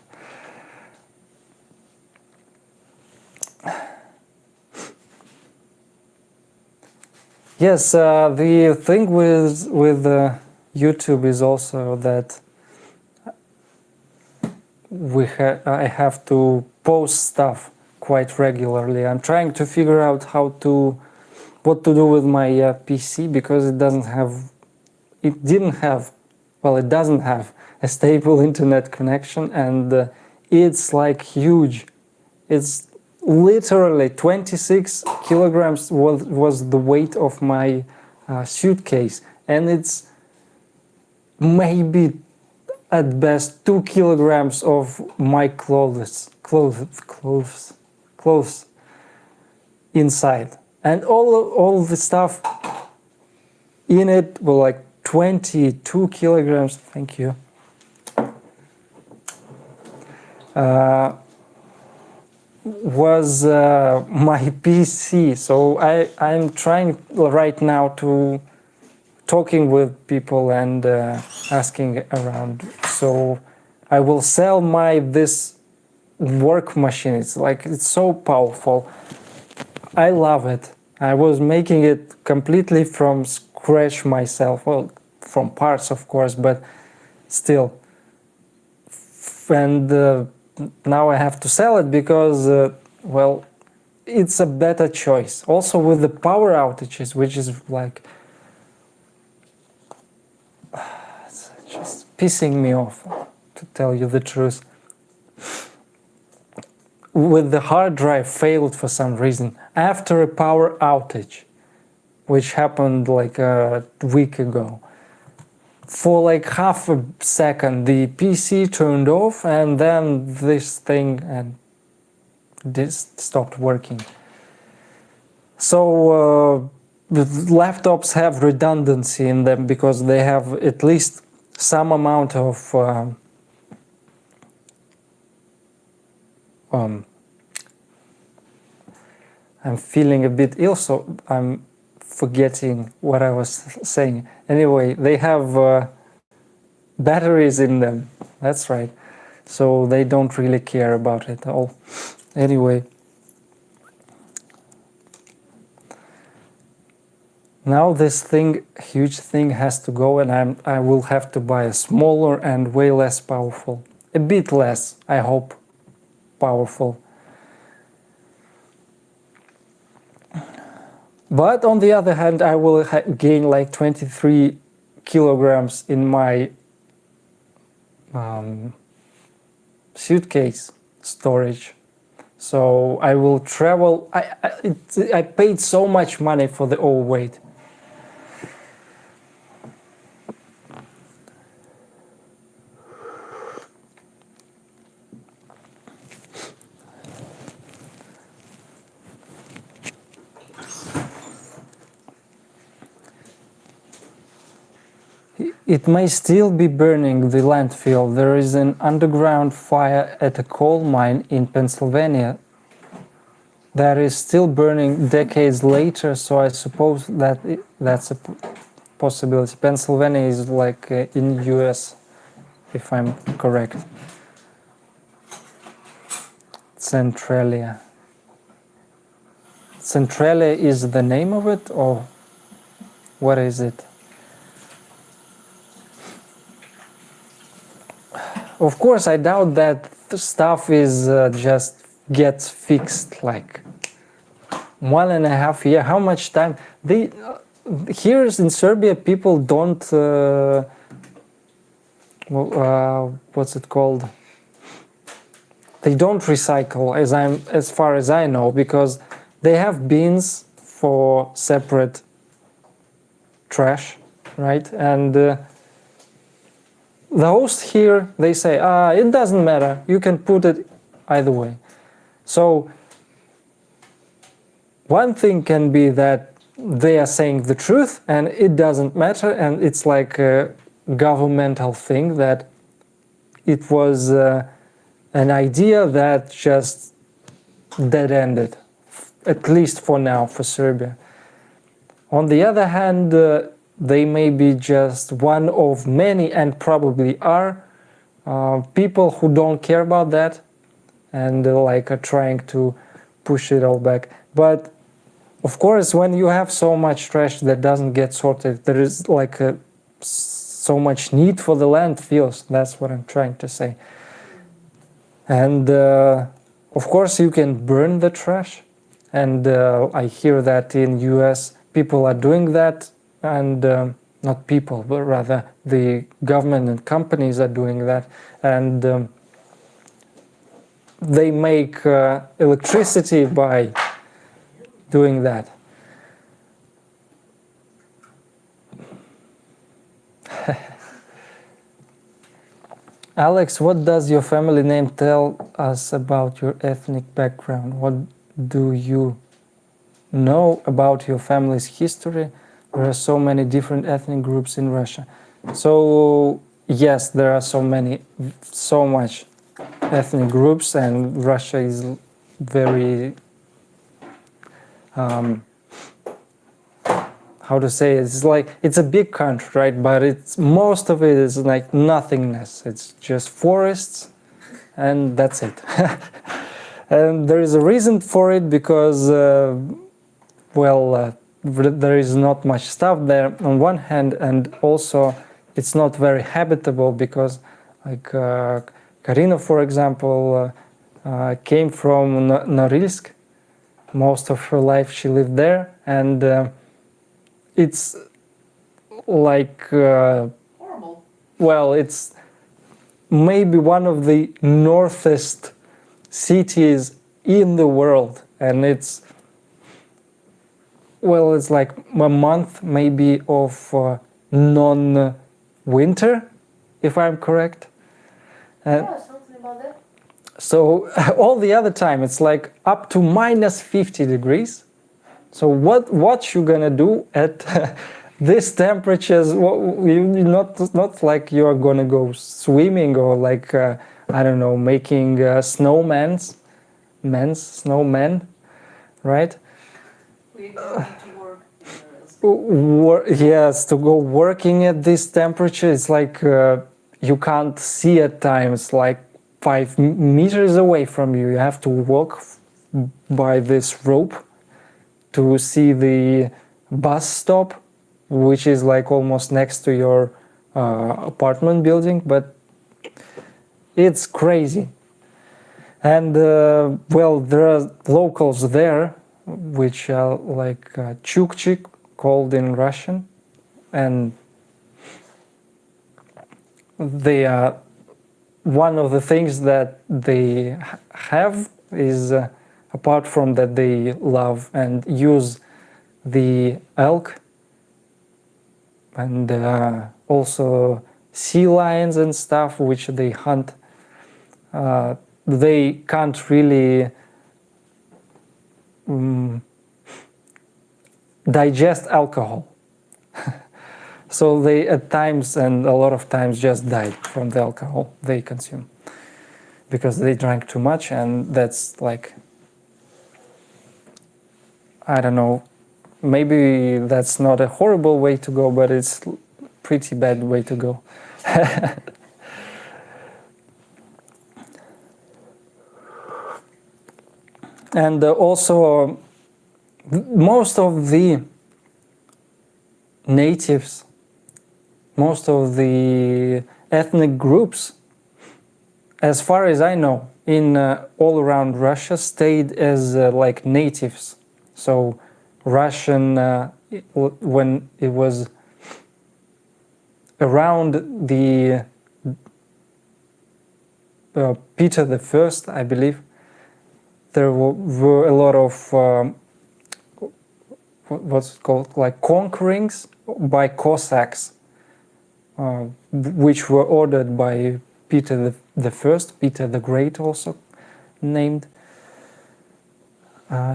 Yes, the thing with YouTube is also that I have to post stuff quite regularly. I'm trying to figure out what to do with my PC, because it doesn't have a stable internet connection, and it's like huge. It's literally 26 kilograms was the weight of my suitcase, and it's maybe at best 2 kilograms of my clothes inside, and all the stuff in it were like 22 kilograms. Thank you. Was my PC. So I'm trying right now to talking with people and asking around. So I will sell this work machine. It's so powerful. I love it. I was making it completely from scratch myself. Well, from parts, of course, but still. And now I have to sell it because, it's a better choice. Also with the power outages, which is like it's just pissing me off, to tell you the truth. With the hard drive failed for some reason after a power outage, which happened like a week ago. For like half a second, the PC turned off, and then this stopped working. So the laptops have redundancy in them because they have at least some amount of I'm feeling a bit ill, so I'm forgetting what I was saying. Anyway, they have batteries in them. That's right. So they don't really care about it at all. Anyway, now this huge thing has to go, and I will have to buy a smaller and way less powerful. A bit less, I hope, powerful. But on the other hand, I will gain like 23 kilograms in my suitcase storage. So I will travel. I paid so much money for the overweight. It may still be burning the landfill. There is an underground fire at a coal mine in Pennsylvania that is still burning decades later, so I suppose that that's a possibility. Pennsylvania is like in US, if I'm correct. Centralia. Centralia is the name of it, or what is it? Of course, I doubt that stuff is just gets fixed like 1.5 years. How much time? Here in Serbia, people don't. What's it called? They don't recycle, as far as I know, because they have bins for separate trash, right? And the host here, they say, it doesn't matter, you can put it either way. So one thing can be that they are saying the truth and it doesn't matter, and it's like a governmental thing that it was an idea that just dead-ended, at least for now, for Serbia. On the other hand, they may be just one of many, and probably are, people who don't care about that and are trying to push it all back. But of course, when you have so much trash that doesn't get sorted, there is so much need for the landfills. That's what I'm trying to say. And of course, you can burn the trash, and I hear that in US people are doing that. And not people, but rather the government and companies are doing that, and they make electricity by doing that. Alex, what does your family name tell us about your ethnic background? What do you know about your family's history? There are so many different ethnic groups in Russia. So yes, there are so much ethnic groups, and Russia is very, how to say it? It's a big country, right? But most of it is like nothingness. It's just forests, and that's it. And there is a reason for it, because, there is not much stuff there on one hand, and also it's not very habitable, because Karina, for example, came from Norilsk. Most of her life she lived there, and it's horrible. Well, it's maybe one of the northest cities in the world, and it's like a month maybe of non-winter, if I'm correct. Yeah, something about that. So all the other time it's like up to minus 50 degrees. So what you gonna do at these temperatures? Not like you are gonna go swimming or I don't know, making snowmen, right? you need to work in the Yes, to go working at this temperature, it's like you can't see at times, like 5 meters away from you. You have to walk by this rope to see the bus stop, which is like almost next to your apartment building, but it's crazy. And well, there are locals there, which are like Chukchik, called in Russian, and they are one of the things that they have is apart from that they love and use the elk and also sea lions and stuff which they hunt. They can't really digest alcohol. So they at times and a lot of times just died from the alcohol they consume because they drank too much, and that's like, I don't know, maybe that's not a horrible way to go, but it's pretty bad way to go. And also most of the natives, most of the ethnic groups, as far as I know, in all around Russia stayed as like natives. So Russian, when it was around the Peter the First, I believe, there were a lot of what's it called, like conquerings by Cossacks, which were ordered by Peter the First, Peter the Great also named.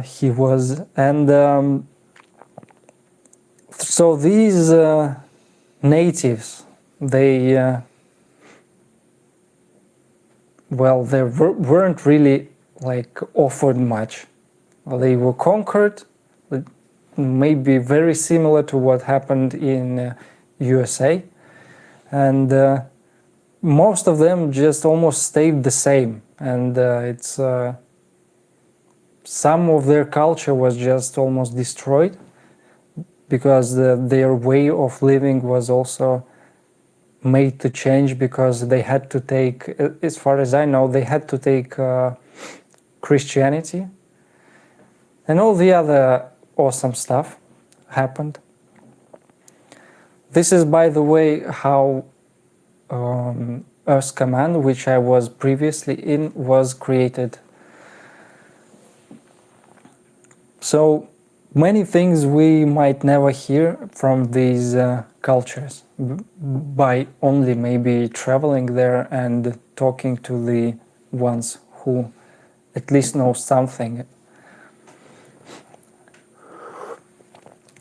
He was, and so these natives, they well, they weren't really like offered much. They were conquered, maybe very similar to what happened in USA, and most of them just almost stayed the same, and it's some of their culture was just almost destroyed because their way of living was also made to change because they had to take, as far as I know, they had to take Christianity, and all the other awesome stuff happened. This is, by the way, how Earth Command, which I was previously in, was created. So many things we might never hear from these cultures by only maybe traveling there and talking to the ones who at least know something.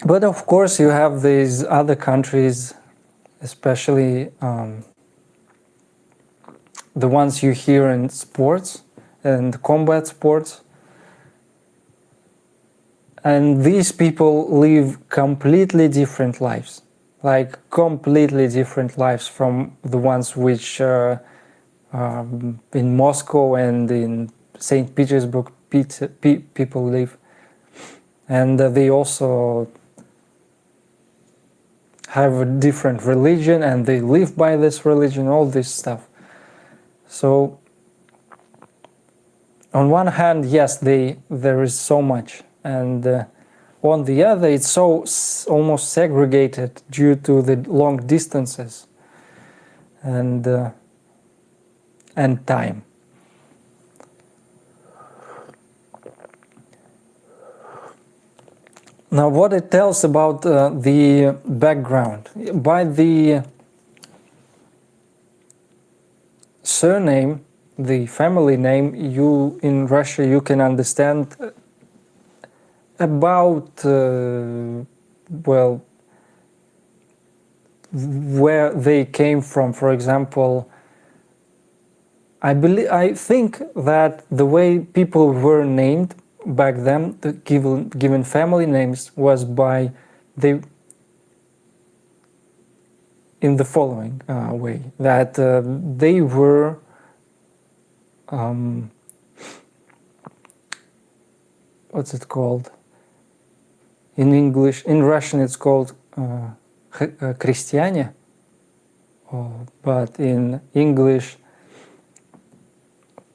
But of course you have these other countries, especially the ones you hear in sports and combat sports. And these people live completely different lives, like completely different lives from the ones which in Moscow and in St. Petersburg people live. And they also have a different religion and they live by this religion, all this stuff. So on one hand, yes, there is so much. And on the other, it's so almost segregated due to the long distances and time. Now, what it tells about the background, by the surname, the family name, you in Russia you can understand about well, where they came from. For example, I think that the way people were named back then, the given family names was by the in the following way, that they were what's it called in English? In Russian it's called крестьяне, but in English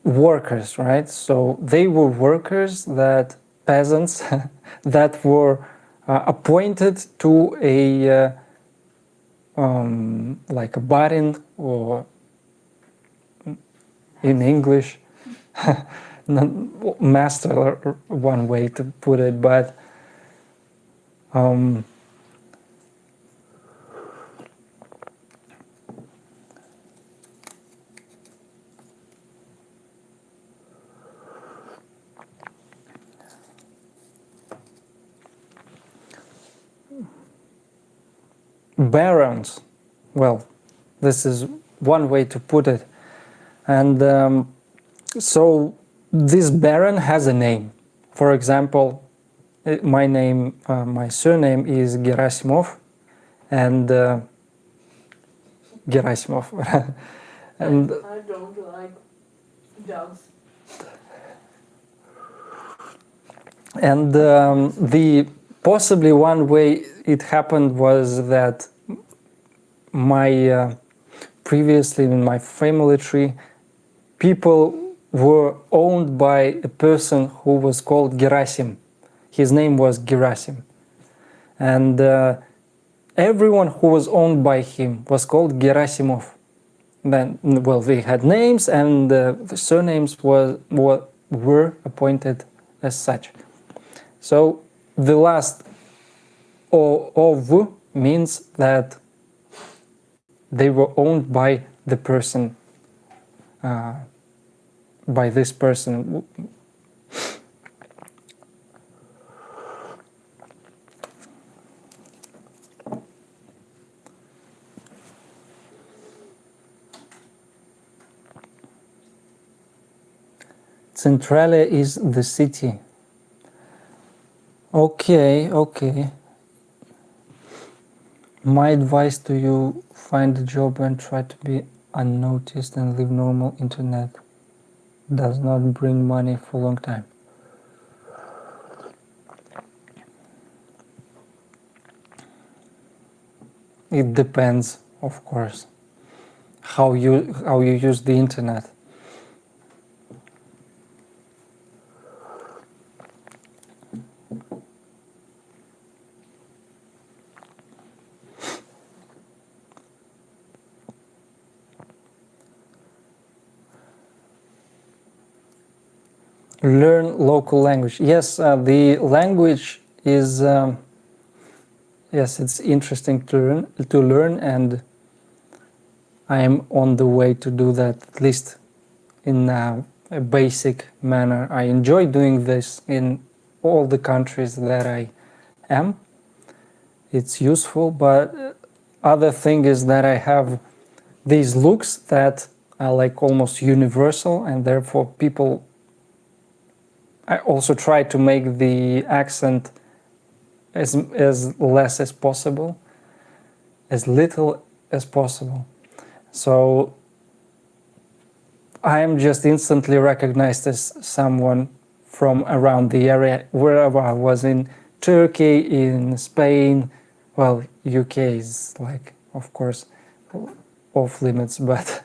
workers, right? So they were workers, that peasants that were appointed to a like a barin, or in English master, one way to put it, but barons, well, this is one way to put it. And so this baron has a name. For example, my name, my surname is Gerasimov, and Gerasimov. And I don't like dogs. And the possibly one way it happened was that my previously in my family tree, people were owned by a person who was called Gerasim. His name was Gerasim, and everyone who was owned by him was called Gerasimov. Then, well, they had names, and the surnames were appointed as such. So the last ov means that they were owned by the person, by this person. Centralia is the city. Okay. My advice to you: find a job and try to be unnoticed and live normal. Internet does not bring money for a long time. It depends, of course, how you use the internet. Learn local language. Yes, the language is yes, it's interesting to learn, and I am on the way to do that, at least in a basic manner. I enjoy doing this in all the countries that I am. It's useful, but other thing is that I have these looks that are like almost universal, and therefore people, I also try to make the accent as less as possible, as little as possible. So I am just instantly recognized as someone from around the area, wherever I was, in Turkey, in Spain. Well, UK is like, of course, off limits, but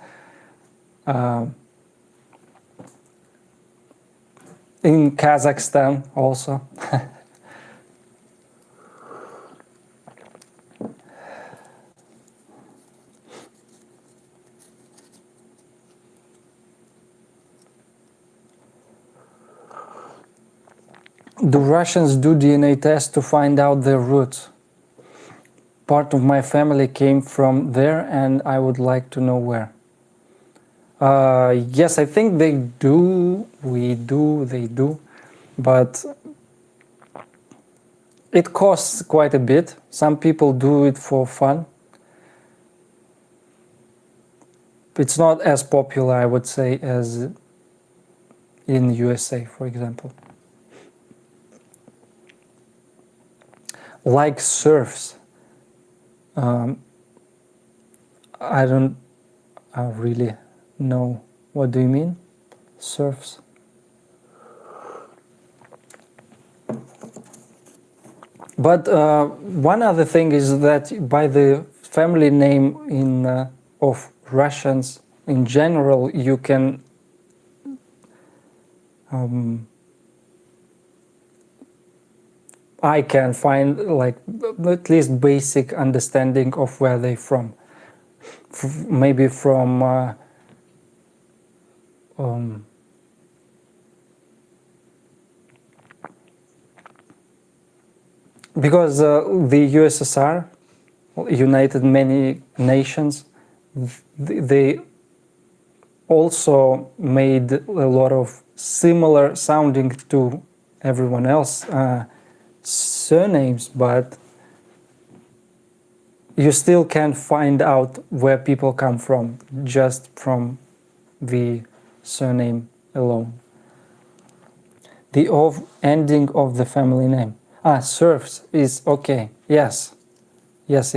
in Kazakhstan also. Do Russians do DNA tests to find out their roots? Part of my family came from there, and I would like to know where. Yes, I think they do. They do. But it costs quite a bit. Some people do it for fun. It's not as popular, I would say, as in USA, for example. like serfs. I don't really know. What do you mean? Serfs? But one other thing is that by the family name of Russians in general, you can I can find like at least basic understanding of where they're from. Maybe from because the USSR, United Many Nations, they also made a lot of similar sounding to everyone else surnames, but you still can't find out where people come from just from the surname alone. The ending of the family name. Serfs is okay. Yes. Yes.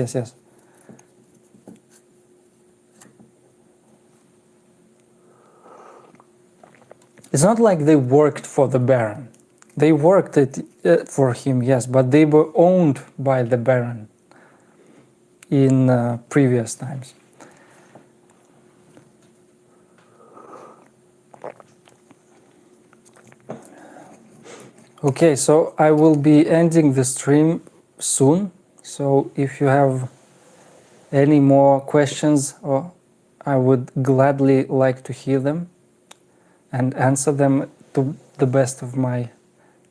It's not like they worked for the Baron. They worked for him, yes, but they were owned by the Baron in previous times. Okay, so I will be ending the stream soon. So if you have any more questions, I would gladly like to hear them and answer them to the best of my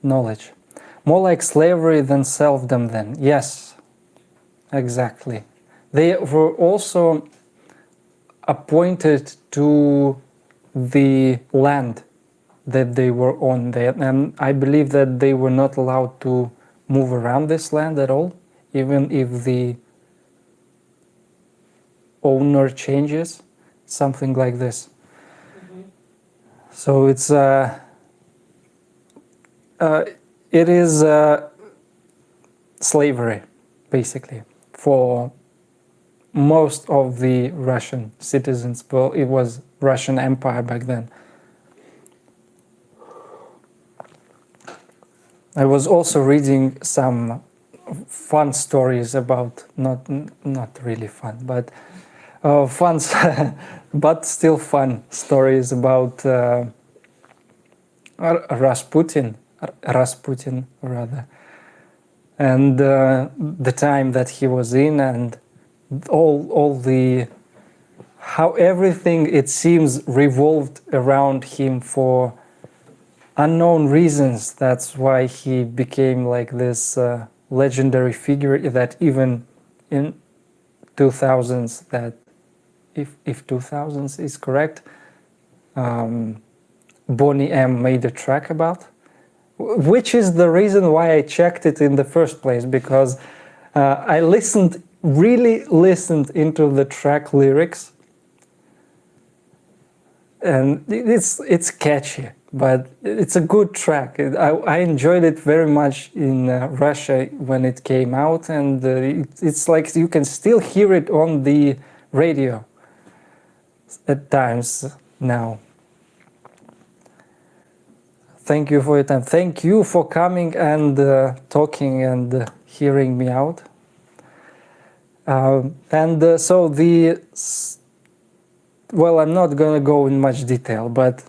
knowledge. More like slavery than serfdom then. Yes, exactly. They were also appointed to the land that they were on there, and I believe that they were not allowed to move around this land at all, even if the owner changes, something like this. So it's it is slavery, basically, for most of the Russian citizens. Well, it was Russian Empire back then. I was also reading some fun stories about, not really fun, but fun, but still fun stories about Rasputin rather, and the time that he was in, and all the how everything, it seems, revolved around him for unknown reasons. That's why he became like this legendary figure that even in 2000s, that if 2000s is correct, Bonnie M made a track about, which is the reason why I checked it in the first place, because I really listened into the track lyrics, and it's catchy, but it's a good track. I enjoyed it very much in Russia when it came out, and it's like you can still hear it on the radio at times now. Thank you for your time. Thank you for coming and talking and hearing me out. So well, I'm not going to go in much detail, but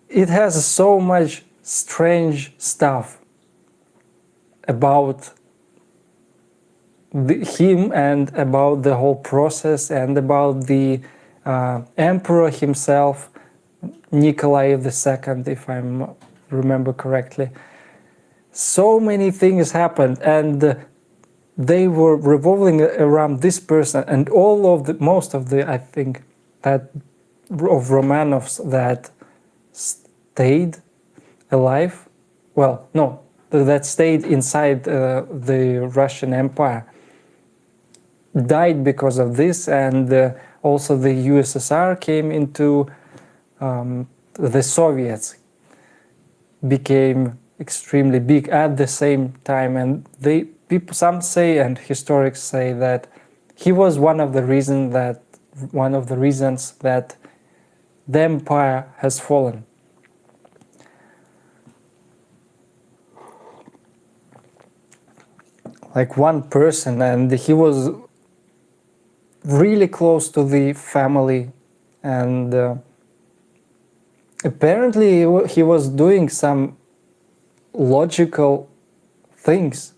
it has so much strange stuff about him and about the whole process and about the emperor himself, Nikolai II, if I remember correctly. So many things happened, and they were revolving around this person, and most of the, I think, that of Romanovs that stayed alive, well, no, that stayed inside the Russian Empire, died because of this, and also the USSR came into the Soviets became extremely big at the same time, and some say, and historians say, that he was one of the reasons that the empire has fallen. Like one person, and he was really close to the family, and apparently he was doing some logical things,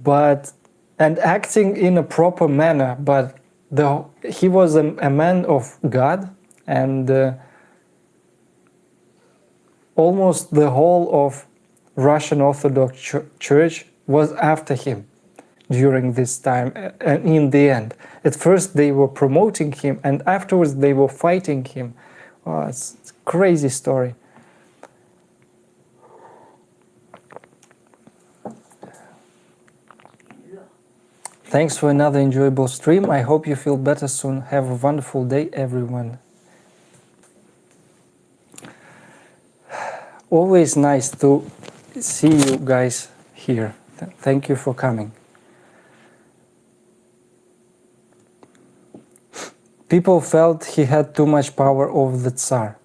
and acting in a proper manner, but he was a man of God, and almost the whole of Russian Orthodox Church was after him during this time, and in the end. At first they were promoting him, and afterwards they were fighting him. Oh, it's a crazy story. Thanks for another enjoyable stream. I hope you feel better soon. Have a wonderful day, everyone. Always nice to see you guys here. Thank you for coming. People felt he had too much power over the Tsar,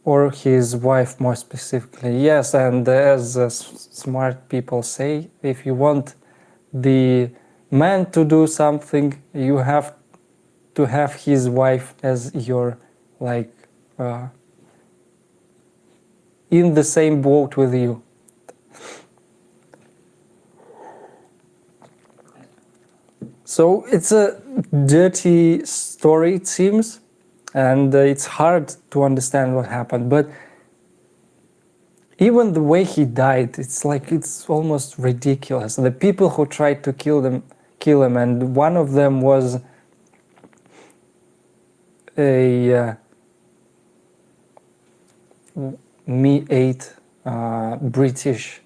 or his wife more specifically. Yes, and as smart people say, if you want the man to do something, you have to have his wife as your, in the same boat with you. So it's a dirty story, it seems, and it's hard to understand what happened. But even the way he died, it's almost ridiculous. The people who tried to kill him, and one of them was a Mi-8 British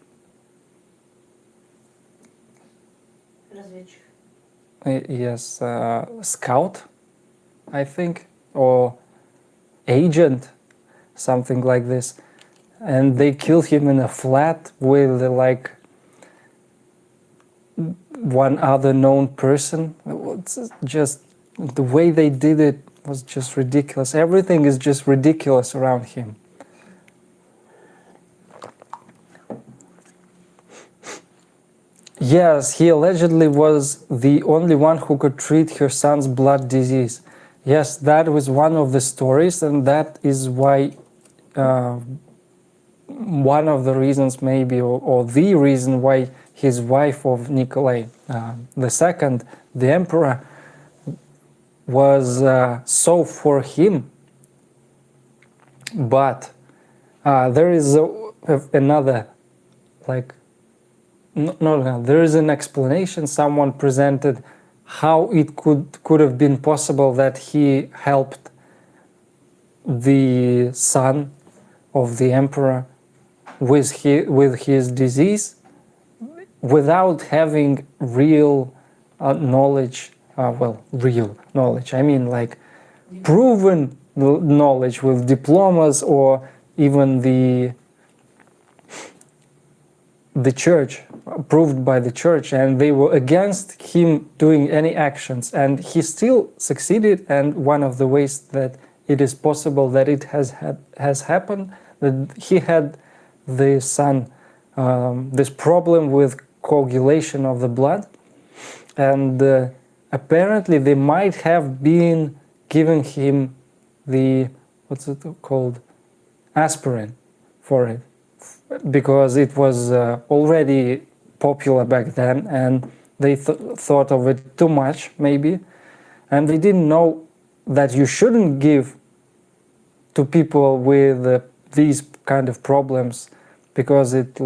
yes, scout, I think, or agent, something like this. And they killed him in a flat with one other known person. It's just the way they did it was just ridiculous. Everything is just ridiculous around him. Yes, he allegedly was the only one who could treat her son's blood disease. Yes, that was one of the stories, and that is why one of the reasons maybe, or the reason why his wife of Nikolai II, the emperor, was so for him. But there is another, there is an explanation someone presented how it could have been possible that he helped the son of the emperor with his disease without having real knowledge. Real knowledge. I mean, proven knowledge with diplomas, or even the church, approved by the church, and they were against him doing any actions, and he still succeeded. And one of the ways that it is possible that it has happened, that he had the son this problem with coagulation of the blood, and apparently they might have been giving him the, what's it called, aspirin for it, because it was already popular back then, and they thought of it too much maybe, and they didn't know that you shouldn't give to people with these kind of problems, because it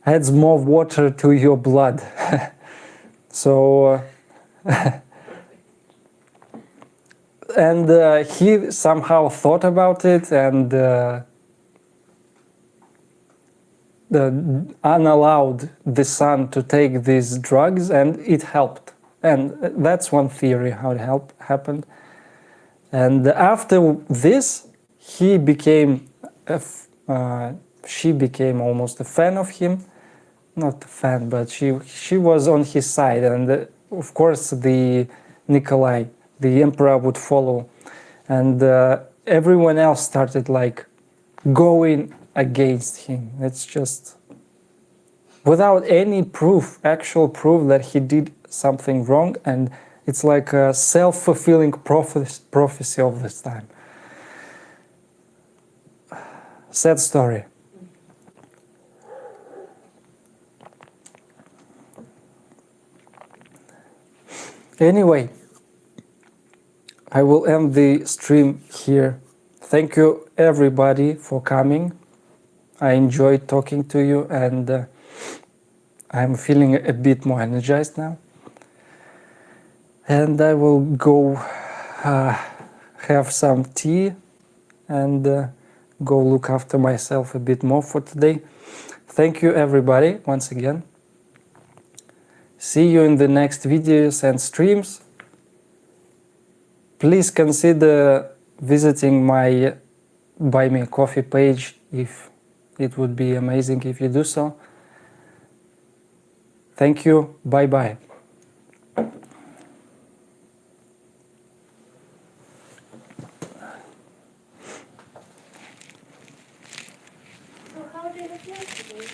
adds more water to your blood. So and he somehow thought about it, and unallowed the son to take these drugs, and it helped. And that's one theory how it happened. And after this, he became she became almost a fan of him. Not a fan, but she was on his side, and of course the Nikolai, the emperor, would follow, and everyone else started like going against him. It's just without any proof, actual proof that he did something wrong, and it's like a self-fulfilling prophecy of this time. Sad story. Anyway, I will end the stream here. Thank you everybody for coming. I enjoyed talking to you, and I'm feeling a bit more energized now. And I will go have some tea and go look after myself a bit more for today. Thank you everybody once again. See you in the next videos and streams. Please consider visiting my Buy Me a Coffee page. If it would be amazing if you do so. Thank you. Bye bye. So how did it yesterday?